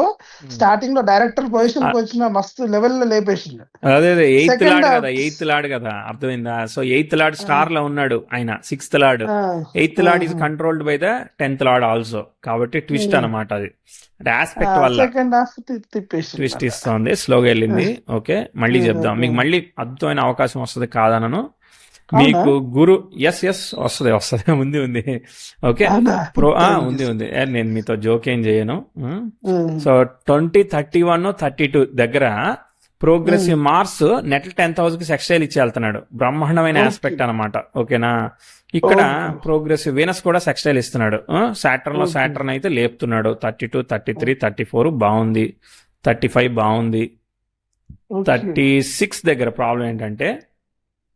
Speaker 2: స్టార్టింగ్ లో డైరెక్టర్ పొజిషన్ కి వచ్చిన మస్తు లెవెల్ లేపేసిండు.
Speaker 1: అదే ఎయిత్
Speaker 2: సెకండ్
Speaker 1: లార్డ్ కదా, అర్థమైందా. సో ఎయిత్ లార్డ్ స్టార్ లో ఉన్నాడు ఆయన, 6th lord. 8th lord is controlled by the 10th lord also. కాబట్టి ట్విస్ట్ అనమాట అది, అంటే ఆస్పెక్ట్ వల్ల
Speaker 2: సెకండ్ హాఫ్ తిప్పేసిండు
Speaker 1: ట్విస్ట్
Speaker 2: మళ్ళా.
Speaker 1: ఇస్తుంది, స్లోగా వెళ్ళింది. ఓకే, మళ్ళీ చెప్దాం, మీకు మళ్ళీ అద్భుతమైన అవకాశం వస్తుంది కాదనను.
Speaker 2: అవునా?
Speaker 1: మీకు గురు వస్తుంది ఉంది. ఓకే,
Speaker 2: అవునా? థ్యాంక్ యూ
Speaker 1: ఉంది.
Speaker 2: సార్.
Speaker 1: నేను మీతో జోక్ ఏం చేయను. సో 2031, 32 దగ్గర ప్రోగ్రెసివ్ మార్స్ నెట్ 10,000 కి సెక్స్టైల్ ఇచ్చి వెళ్తున్నాడు. బ్రహ్మాండమైన
Speaker 2: ఓకే.
Speaker 1: ఆస్పెక్ట్ అనమాట. ఓకేనా. ఇక్కడ
Speaker 2: ఓహో.
Speaker 1: ప్రోగ్రెసివ్ వీనస్ కూడా సెక్స్టైల్ ఇస్తున్నాడు.
Speaker 2: ఓకే.
Speaker 1: సాటర్న్ అయితే లేపుతున్నాడు. 32, 33, 34 బాగుంది. 35 బాగుంది.
Speaker 2: ఓకే.
Speaker 1: 36 దగ్గర ప్రాబ్లం ఏంటంటే,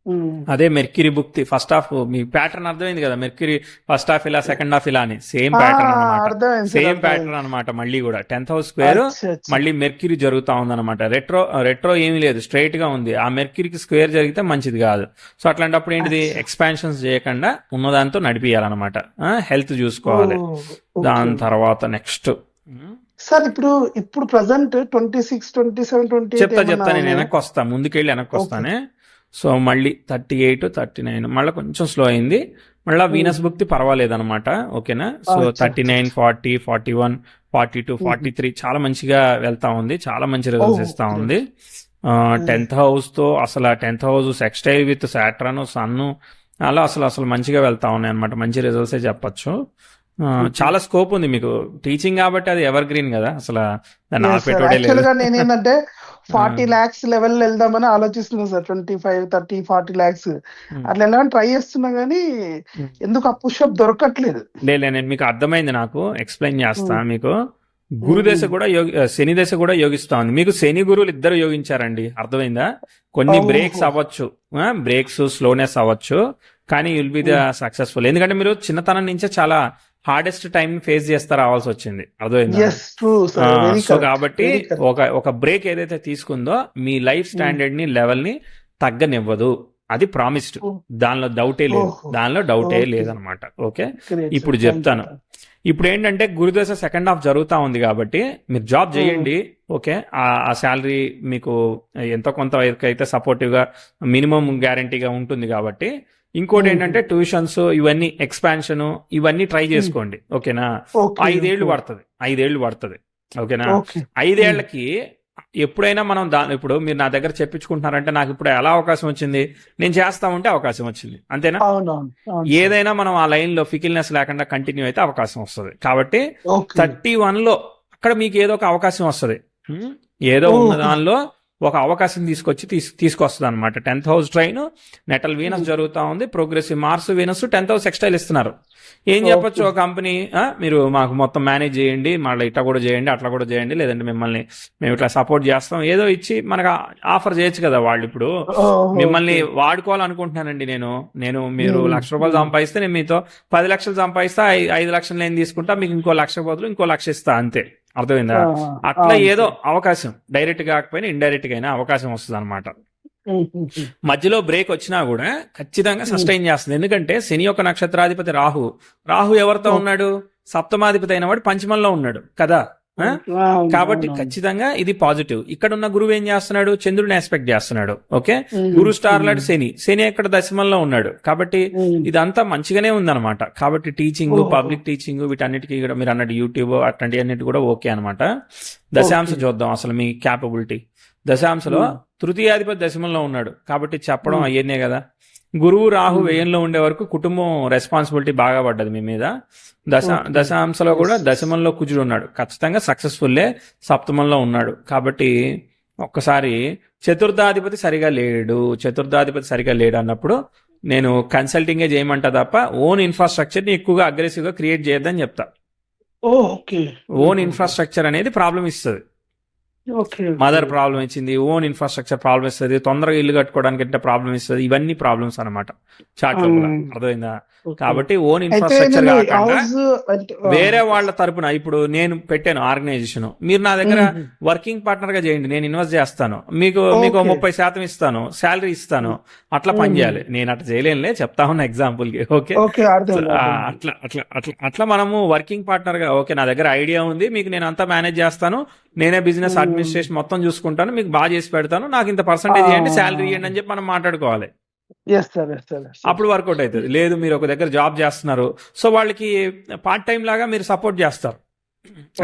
Speaker 2: ఉమ్.
Speaker 1: అదే మెర్క్యూరీ బుక్తి ఫస్ట్ హాఫ్, మీ ప్యాటర్న్ అర్థమైంది కదా. మెర్క్యూరీ ఫస్ట్ హాఫ్ ఇలా, సెకండ్ హాఫ్ ఇలా అని, సేమ్ ప్యాటర్న్ అనమాట.
Speaker 2: అర్థమైంది సార్.
Speaker 1: సేమ్
Speaker 2: అర్థమైంది.
Speaker 1: ప్యాటర్న్ అనమాట. మళ్ళీ కూడా 10th హౌస్ స్క్వేర్,
Speaker 2: అచ్చా, అచ్చా.
Speaker 1: మళ్ళీ మెర్క్యూరీ జరుగుతా ఉందన్నమాట. రెట్రో ఏమీ లేదు, స్ట్రైట్ గా ఉంది. ఆ మెర్క్యూరీకి స్క్వేర్ జరిగితే మంచిది కాదు. సో అట్లాంటప్పుడు ఏంటిది,
Speaker 2: అచ్చా.
Speaker 1: ఎక్స్పాన్షన్స్ చేయకుండా ఉన్నదాంతో నడిపియాలన్నమాట. హెల్త్ చూసుకోవాలి.
Speaker 2: ఓ,
Speaker 1: దాని
Speaker 2: ఓకే.
Speaker 1: తర్వాత నెక్స్ట్
Speaker 2: సార్ ఇప్పుడు ప్రజెంట్ 26, 27, 28
Speaker 1: చెప్తా
Speaker 2: ఏమన్నా
Speaker 1: నేను
Speaker 2: ఉన్నాయా?
Speaker 1: వెనక్కి వస్తా, ముందుకెళ్ళి వెనక్కి
Speaker 2: ఓకే.
Speaker 1: వస్తానే. సో మళ్ళీ 38, 39 మళ్ళీ కొంచెం స్లో అయింది. మళ్ళీ వీనస్ భుక్తి పర్వాలేదు అనమాట. ఓకేనా. సో 39, 40, 41, 42, 43 చాలా మంచిగా వెళ్తా ఉంది, చాలా మంచి రిజల్ట్స్ ఇస్తా ఉంది. 10th హౌస్ తో అసలు 10th house sextile with Saturn, Sun అలా అసలు మంచిగా వెళ్తా ఉన్నాయి అనమాట. మంచి రిజల్ట్సే చెప్పచ్చు. చాలా స్కోప్ ఉంది మీకు. టీచింగ్ కాబట్టి అది ఎవర్ గ్రీన్ కదా, అసలు దాన్ని ఆపేటోడే లేదు.
Speaker 2: నేనేంటంటే 40 lakhs లెవెల్ వెళ్దామని ఆలోచిస్తున్నా సార్. 25, 30, 40 lakhs అట్లా వెళ్ళాలని ట్రై చేస్తున్నా గానీ ఎందుకు ఆ పుషప్ దొరకట్లేదు.
Speaker 1: నేను మీకు అర్థమైంది, నాకు ఎక్స్ప్లెయిన్ చేస్తా మీకు. గురు దశ కూడా శని దశ కూడా యోగిస్తా ఉంది. మీకు శని గురువులు ఇద్దరు యోగించారండి, అర్థమైందా. కొన్ని బ్రేక్స్ అవ్వచ్చు, బ్రేక్స్ స్లోనెస్ అవ్వచ్చు, కానీ యుల్ బి ద సక్సెస్ఫుల్. ఎందుకంటే మీరు చిన్నతనం నుంచే చాలా హార్డెస్ట్ టైం ఫేస్ చేస్తా రావాల్సి వచ్చింది, అర్థమైందా. సో కాబట్టి ఒక బ్రేక్ ఏదైతే తీసుకుందో మీ లైఫ్ స్టాండర్డ్ ని లెవెల్ ని తగ్గనివ్వదు, అది ప్రామిస్డ్. దానిలో డౌటే లేదనమాట. ఓకే, ఇప్పుడు చెప్తాను. ఇప్పుడు ఏంటంటే గురుదశ సెకండ్ హాఫ్ జరుగుతూ ఉంది కాబట్టి మీరు జాబ్ చేయండి. ఓకే, ఆ శాలరీ మీకు ఎంతో కొంత అయితే సపోర్టివ్ గా మినిమం గ్యారంటీగా ఉంటుంది కాబట్టి. ఇంకోటి ఏంటంటే ట్యూషన్స్ ఇవన్నీ ఎక్స్పాన్షన్ ఇవన్నీ ట్రై చేసుకోండి. ఓకేనా. 5 ఏళ్ళు పడుతుంది. ఓకేనా. 5 ఏళ్లకి ఎప్పుడైనా మనం ఇప్పుడు మీరు నా దగ్గర చెప్పించుకుంటున్నారంటే నాకు ఇప్పుడు ఎలా అవకాశం వచ్చింది, నేను చేస్తా ఉంటే అవకాశం వచ్చింది, అంతేనా. ఏదైనా మనం ఆ లైన్ లో ఫికిల్నెస్ లేకుండా కంటిన్యూ అయితే అవకాశం వస్తుంది. కాబట్టి 31 లో అక్కడ మీకు ఏదో ఒక అవకాశం వస్తుంది, ఏదో ఉన్న దానిలో ఒక అవకాశం తీసుకొస్తుంది అనమాట. 10th house train natal Venus జరుగుతూ ఉంది, progressive Mars Venus 10th house sextile ఇస్తున్నారు. ఏం చెప్పొచ్చు ఒక కంపెనీ, మీరు మాకు మొత్తం మేనేజ్ చేయండి, మళ్ళీ ఇట్లా కూడా చేయండి, అట్లా కూడా చేయండి, లేదంటే మేము ఇట్లా సపోర్ట్ చేస్తాం, ఏదో ఇచ్చి మనకు ఆఫర్ చేయొచ్చు కదా. వాళ్ళు ఇప్పుడు మిమ్మల్ని వాడుకోవాలనుకుంటున్నానండి నేను మీరు ₹1,00,000 సంపాదిస్తే నేను మీతో 10 లక్షలు సంపాదిస్తా, 5 లక్షలు నేను తీసుకుంటా, మీకు ఇంకో 1,00,000 బదులు ఇంకో 1,00,000 ఇస్తా, అంతే. అర్థమైందా. అట్లా ఏదో అవకాశం డైరెక్ట్ గా కాకపోయినా ఇండైరెక్ట్ గా అయినా అవకాశం వస్తుంది అనమాట. మధ్యలో బ్రేక్ వచ్చినా కూడా ఖచ్చితంగా సస్టైన్ చేస్తుంది. ఎందుకంటే శని యొక్క నక్షత్రాధిపతి రాహు ఎవరితో ఉన్నాడు, సప్తమాధిపతి అయిన వాడు పంచమంలో ఉన్నాడు కదా. కాబట్టి ఖచ్చితంగా ఇది పాజిటివ్. ఇక్కడ ఉన్న గురువు ఏం చేస్తున్నాడు, చంద్రుడిని ఎక్స్పెక్ట్ చేస్తున్నాడు. ఓకే, గురు స్టార్ లాంటి శని ఎక్కడ దశమంలో ఉన్నాడు. కాబట్టి ఇదంతా మంచిగానే ఉందన్నమాట. కాబట్టి టీచింగ్, పబ్లిక్ టీచింగ్ వీటన్నిటికీ కూడా మీరు అన్నట్టు యూట్యూబ్ అట్లాంటి అన్నిటి కూడా ఓకే అనమాట. దశాంశ చూద్దాం అసలు మీ క్యాపబిలిటీ. దశాంశలో తృతీయాధిపతి దశమంలో ఉన్నాడు కాబట్టి చెప్పడం అయ్యేనే కదా. గురువు రాహు వ్యయంలో ఉండే వరకు కుటుంబం రెస్పాన్సిబిలిటీ బాగా పడ్డది మీ మీద. దశాంశలో కూడా దశమంలో కుజుడు ఉన్నాడు, ఖచ్చితంగా సక్సెస్ఫుల్లే. సప్తమంలో ఉన్నాడు కాబట్టి ఒక్కసారి చతుర్థాధిపతి సరిగా లేడు అన్నప్పుడు నేను కన్సల్టింగే చేయమంటా తప్ప ఓన్ ఇన్ఫ్రాస్ట్రక్చర్ని ఎక్కువగా అగ్రెసివ్గా క్రియేట్ చేయొద్దని చెప్తా. ఓన్ ఇన్ఫ్రాస్ట్రక్చర్ అనేది ప్రాబ్లం ఇస్తుంది. మదర్ ప్రాబ్లం ఇచ్చింది, ఓన్ ఇన్ఫ్రాస్ట్రక్చర్ ప్రాబ్లం ఇస్తుంది, తొందరగా ఇల్లు కట్టుకోవడానికి అంటే ప్రాబ్లం ఇస్తుంది. ఇవన్నీ ప్రాబ్లమ్స్ అనమాట చాట్ లో కూడా, అర్థమైందా. కాబట్టి ఓన్ ఇన్ఫ్రాస్ట్రక్చర్ కాకుండా వేరే వాళ్ళ తరపున ఇప్పుడు నేను పెట్టాను ఆర్గనైజేషన్, మీరు నా దగ్గర వర్కింగ్ పార్ట్నర్ గా చేయండి, నేను ఇన్వెస్ట్ చేస్తాను, మీకు 30% ఇస్తాను, శాలరీ ఇస్తాను, అట్లా పని చేయాలి. నేను అట్లా చేయలేనులే, చెప్తా ఉన్నా ఎగ్జాంపుల్ కి. ఓకే, అట్లా మనము వర్కింగ్ పార్ట్నర్ గా, ఓకే నా దగ్గర ఐడియా ఉంది, మీకు నేను అంతా మేనేజ్ చేస్తాను, నేనే బిజినెస్ అడ్మినిస్ట్రేషన్ మొత్తం చూసుకుంటాను, మీకు బాగా చేసి పెడతాను, నాకు ఇంత పర్సెంటేజ్ ఇవ్వండి, శాలరీ ఇవ్వండి అని చెప్పి మనం మాట్లాడుకోవాలి. అప్పుడు వర్కౌట్ అవుతుంది. లేదు మీరు ఒక దగ్గర జాబ్ చేస్తున్నారు, సో వాళ్ళకి పార్ట్ టైం లాగా మీరు సపోర్ట్ చేస్తారు,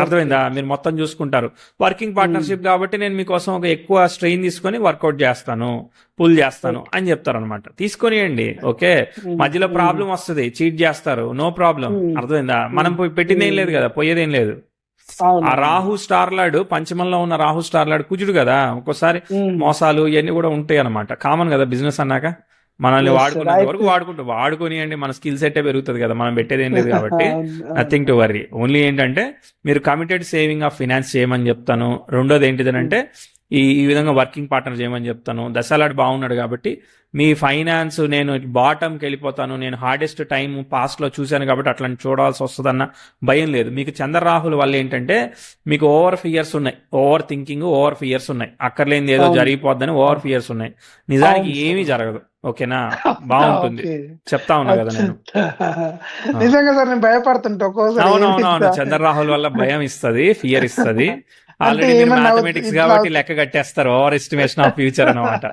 Speaker 1: అర్థమైందా. మీరు మొత్తం చూసుకుంటారు, వర్కింగ్ పార్ట్నర్షిప్ కాబట్టి నేను మీకోసం ఒక ఎక్కువ స్ట్రెయిన్ తీసుకొని వర్కౌట్ చేస్తాను, పుల్ చేస్తాను అని చెప్తారు అనమాట. తీసుకొనియండి. ఓకే, మధ్యలో ప్రాబ్లం వస్తుంది, చీట్ చేస్తారు, నో ప్రాబ్లం, అర్థమైందా. మనం పెట్టిందేం లేదు కదా, పోయేదేం లేదు. ఆ రాహు స్టార్లాడ్ పంచమంలో ఉన్న రాహు స్టార్లాడ్ కుజుడు కదా, ఒక్కోసారి మోసాలు ఇవన్నీ కూడా ఉంటాయి అనమాట. కామన్ కదా బిజినెస్ అన్నాక. మనల్ని వాడుకునేంత వరకు వాడుకోనియండి, మన స్కిల్ సెట్ పెరుగుతుంది కదా, మనం పెట్టేది ఏం లేదు కాబట్టి నథింగ్ టు వర్రీ. ఓన్లీ ఏంటంటే మీరు కమిటెడ్ సేవింగ్ ఆఫ్ ఫినాన్స్ చేయమని చెప్తాను. రెండోది ఏంటిదనంటే ఈ విధంగా వర్కింగ్ పార్ట్నర్ చేయమని చెప్తాను. దశలాడ్ బాగున్నాడు కాబట్టి మీ ఫైనాన్స్ నేను బాటంకి వెళ్ళిపోతాను, నేను హార్డెస్ట్ టైం పాస్ట్ లో చూశాను కాబట్టి అట్లా చూడాల్సి వస్తుందన్న భయం లేదు. మీకు చంద్రరాహుల వల్ల ఏంటంటే మీకు ఓవర్ ఫియర్స్ ఉన్నాయి, ఓవర్ థింకింగ్, ఓవర్ ఫియర్స్ ఉన్నాయి, అక్కర్లేనిది ఏదో జరిగిపోద్దని ఓవర్ ఫియర్స్ ఉన్నాయి. నిజానికి ఏమీ జరగదు. ఓకేనా, బాగుంటుంది, చెప్తా ఉన్నా కదా నేను.
Speaker 2: నిజంగా సార్ నేను భయపడుతుంటా.
Speaker 1: అవునవునవును, చంద్రరాహుల్ వల్ల భయం ఇస్తుంది, ఫియర్ ఇస్తుంది. ఆల్రెడీ మీరు
Speaker 2: ఏమన్నా
Speaker 1: మ్యాథమెటిక్స్
Speaker 2: ఇట్లా
Speaker 1: కాబట్టి లెక్క కట్టేస్తారు, ఓవర్ ఎస్టిమేషన్ ఆఫ్ ఫ్యూచర్ అనమాట.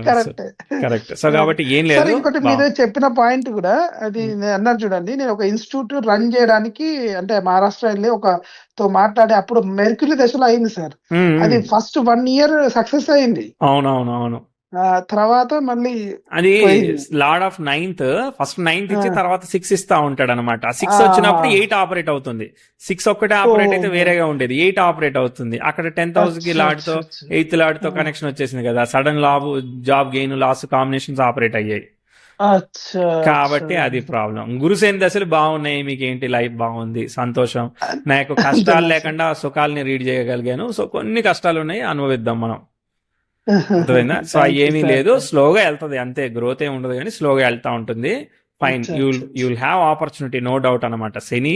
Speaker 2: కరెక్ట్.
Speaker 1: కరెక్ట్. సో కాబట్టి ఏం
Speaker 2: సార్
Speaker 1: లేదు.
Speaker 2: ఇంకోటి మీరు చెప్పిన పాయింట్ కూడా అది నేను అన్నాను చూడండి, నేను ఒక ఇన్స్టిట్యూట్ రన్ చేయడానికి అంటే మహారాష్ట్ర వెళ్ళి తో మాట్లాడి అప్పుడు మెర్క్యూరీ దశలో అయింది సార్. అది ఫస్ట్ 1 year సక్సెస్ అయింది.
Speaker 1: అవునవునవును.
Speaker 2: తర్వాత మళ్ళీ
Speaker 1: అది
Speaker 2: పోయింది.
Speaker 1: Lord of 9th first 9th ఇచ్చి తర్వాత 6 ఇస్తా ఉంటాడు అనమాట. 6 వచ్చినప్పుడు 8 ఆపరేట్ అవుతుంది. 6 ఒక్కటే ఆపరేట్ అయితే వేరేగా ఉండేది, 8 ఆపరేట్ అవుతుంది. అక్కడ 10,000 కి లార్డ్ తో 8th లార్డ్ తో కనెక్షన్ వచ్చేసింది కదా, sudden job gain loss combinations operate అయ్యాయి. కాబట్టి అది ప్రాబ్లం. గురుసేని దశలు బాగున్నాయి, మీకు ఏంటి లైఫ్ బాగుంది, సంతోషం. నాకు కష్టాలు లేకుండా సుఖాలని రీడ్ చేయగలిగాను. సో కొన్ని కష్టాలు ఉన్నాయి, అనుభవిద్దాం మనం. అర్థమైందా? సో ఏమీ లేదు, స్లోగా వెళ్తుంది అంతే, గ్రోత్ ఏమి ఉండదు కానీ స్లోగా వెళ్తా ఉంటుంది. Fine, you'll have opportunity, no doubt అనమాట. శని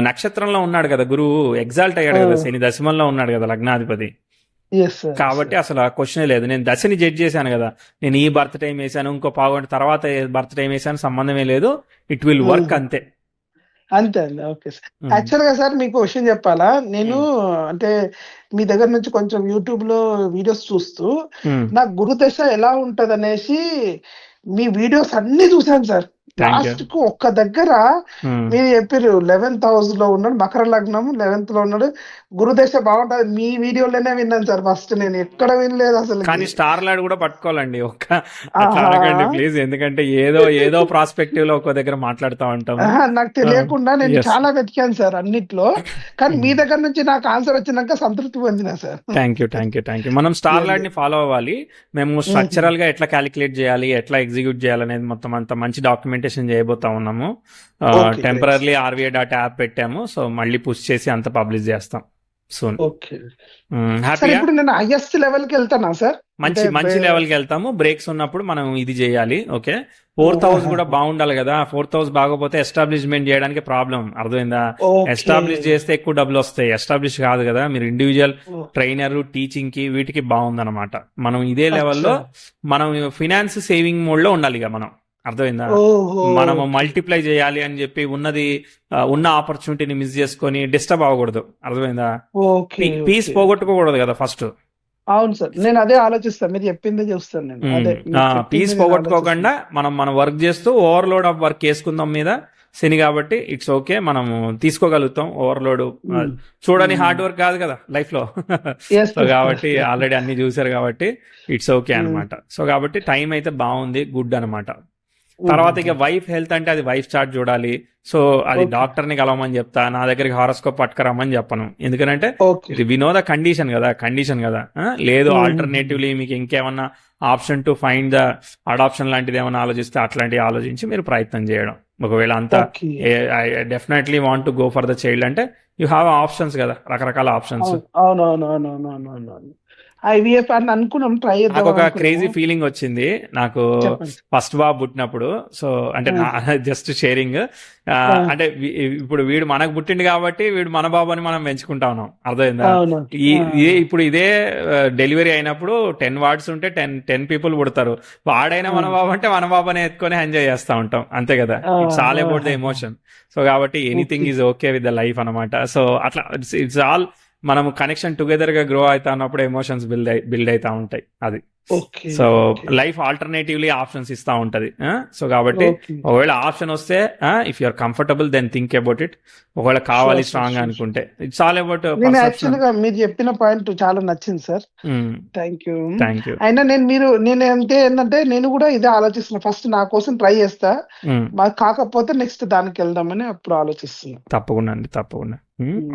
Speaker 1: నక్షత్రంలో ఉన్నాడు కదా, గురువు ఎగ్జాల్ట్ అయ్యాడు కదా, శని దశమంలో ఉన్నాడు కదా లగ్నాధిపతి. కాబట్టి అసలు ఆ క్వశ్చనే లేదు. నేను దశని జడ్జ్ చేశాను కదా, నేను ఈ బర్త్ టైం వేసాను, ఇంకో పావుగంట తర్వాత బర్త్ టైం వేసాను, సంబంధమే లేదు. ఇట్ విల్ వర్క్ అంతే.
Speaker 2: అంతే అండి. Okay sir. యాక్చువల్ గా సార్ మీకు విషయం చెప్పాలా, నేను అంటే మీ దగ్గర నుంచి కొంచెం యూట్యూబ్ లో వీడియోస్ చూస్తూ నాకు గురుదశ ఎలా ఉంటది అనేసి మీ వీడియోస్ అన్ని చూసాను సార్. లాస్ట్ కు ఒక్క దగ్గర మీరు చెప్పారు 11th house లో ఉన్నాడు, మకర లగ్నం 11th లో ఉన్నాడు, గురుదశ బాగుంటది. మీ వీడియోలోనే విన్నాను సార్ ఫస్ట్, నేను ఎక్కడ వినలేదు అసలు.
Speaker 1: కానీ స్టార్ లాడ్ కూడా పట్టుకోవాలండి, అడగండి ప్లీజ్, ఎందుకంటే ఏదో ప్రాస్పెక్టివ్ లో ఒక్కో దగ్గర మాట్లాడుతూ ఉంటాం.
Speaker 2: నాకు తెలియకుండా నేను చాలా వెతికాను సార్ అన్నిట్లో, కానీ మీ దగ్గర నుంచి నాకు ఆన్సర్ వచ్చినాక సంతృప్తి పొందినా సార్.
Speaker 1: Thank you. మనం స్టార్ లాడ్ ని ఫాలో అవ్వాలి. మేము స్ట్రక్చరల్ గా ఎట్లా క్యాలిక్యులేట్ చేయాలి, ఎట్లా ఎగ్జిక్యూట్ చేయాలనేది మొత్తం అంత మంచి డాక్యుమెంటేషన్ చేయబోతా ఉన్నాము. టెంపరర్లీ RVA.app పెట్టాము. సో మళ్ళీ పుష్ చేసి అంత పబ్లిష్ చేస్తాం సూన్.
Speaker 2: ఇప్పుడు నేను హైయెస్ట్ లెవెల్ కి వెళ్తానా సార్?
Speaker 1: మంచి లెవెల్ కి వెళ్తాము. బ్రేక్స్ ఉన్నప్పుడు మనం ఇది చేయాలి. ఓకే, 4th house కూడా బాగుండాలి కదా. 4th house బాగోపోతే ఎస్టాబ్లిష్మెంట్ చేయడానికి ప్రాబ్లం. అర్థమైందా? ఎస్టాబ్లిష్ చేస్తే ఎక్కువ డబ్బులు వస్తాయి, ఎస్టాబ్లిష్ కాదు కదా. మీరు ఇండివిజువల్ ట్రైనర్, టీచింగ్ కి వీటికి బాగుందన్నమాట. మనం ఇదే లెవెల్లో మనం ఫినాన్స్ సేవింగ్ మోడ్ లో ఉండాలి ఇక మనం. అర్థమైందా? మనము మల్టిప్లై చేయాలి అని చెప్పి ఉన్న ఆపర్చునిటీని మిస్ చేసుకొని డిస్టర్బ్ అవ్వకూడదు. అర్థమైందా? పీస్ పోగొట్టుకోకూడదు కదా ఫస్ట్.
Speaker 2: అవును సార్, నేను అదే ఆలోచిస్తాను, మీరు చెప్పిందే చూస్తాను నేను.
Speaker 1: పీస్ పోగొట్టుకోకుండా మనం వర్క్ చేస్తూ ఓవర్లోడ్ ఆఫ్ వర్క్ వేసుకుందాం మీద శని కాబట్టి ఇట్స్ ఓకే, మనం తీసుకోగలుగుతాం ఓవర్లోడ్. చూడని హార్డ్ వర్క్ కాదు కదా లైఫ్ లో. సో కాబట్టి ఆల్రెడీ అన్ని చూసారు కాబట్టి ఇట్స్ ఓకే అనమాట. సో కాబట్టి టైం అయితే బాగుంది, గుడ్ అనమాట. తర్వాత ఇక వైఫ్ హెల్త్ అంటే అది వైఫ్ చార్ట్ చూడాలి. సో అది డాక్టర్ ని కలవమని చెప్తా, నా దగ్గరికి హారోస్కోప్ పట్టుకురామని చెప్పను. ఎందుకంటే ఇది వినోద కండిషన్ కదా. లేదు ఆల్టర్నేటివ్లీ మీకు ఇంకేమన్నా option to find the adoption లాంటిది ఏమైనా ఆలోచిస్తే అట్లాంటివి ఆలోచించి మీరు ప్రయత్నం చేయడం. ఒకవేళ అంతా definitely want to go for the child అంటే యూ హ్యావ్ ఆప్షన్స్ కదా, రకరకాల ఆప్షన్స్.
Speaker 2: IVF అని అనుకున్నాం, ట్రై చేద్దాం.
Speaker 1: నాకు ఒక క్రేజీ ఫీలింగ్ వచ్చింది నాకు ఫస్ట్ బాబు పుట్టినప్పుడు. సో అంటే జస్ట్ షేరింగ్, అంటే ఇప్పుడు వీడు మనకు పుట్టిండు కాబట్టి వీడు మన బాబు అని మనం పెంచుకుంటా ఉన్నాం. అర్థమైందా? ఇప్పుడు ఇదే డెలివరీ అయినప్పుడు 10 wards ఉంటే 10 people పుడతారు. వాడైనా మన బాబు అంటే మన బాబుని ఎత్తుకొని ఎంజాయ్ చేస్తా ఉంటాం, అంతే కదా. It's all about the emotion. So కాబట్టి anything is okay with the life అనమాట. సో అట్లా ఇట్స్ ఆల్ మనం కనెక్షన్ టుగెదర్ గా గ్రో అవుతా ఉన్నప్పుడు ఎమోషన్స్ బిల్డ్ అవుతా ఉంటాయి. అది సో లైఫ్ ఆల్టర్నేటివ్లీ ఆప్షన్స్ ఇస్తా ఉంటది. సో కాబట్టి ఒకవేళ ఆప్షన్ వస్తే if you're comfortable then think about it. ఒకవేళ కావాలి స్ట్రాంగ్ అనుకుంటే ఇట్స్ ఆల్ అబౌట్.
Speaker 2: యాక్చువల్ గా మీరు చెప్పిన పాయింట్ చాలా నచ్చింది సార్. Thank you. అయినా నేను అంతే ఏంటంటే నేను కూడా ఇదే ఆలోచిస్తున్నా. ఫస్ట్ నా కోసం ట్రై చేస్తా, మాకు కాకపోతే నెక్స్ట్ దానికి వెళ్దామని అప్పుడు ఆలోచిస్తున్నా.
Speaker 1: తప్పకుండా అండి, తప్పకుండా.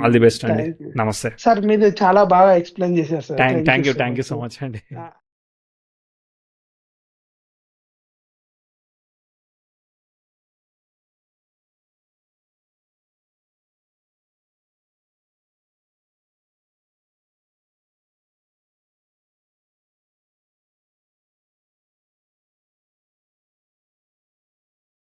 Speaker 1: ఆల్ ది బెస్ట్ అండి. నమస్తే
Speaker 2: సార్, మీరు చాలా బాగా ఎక్స్ప్లెయిన్ చేశారు sir.
Speaker 1: Thank you so much అండి.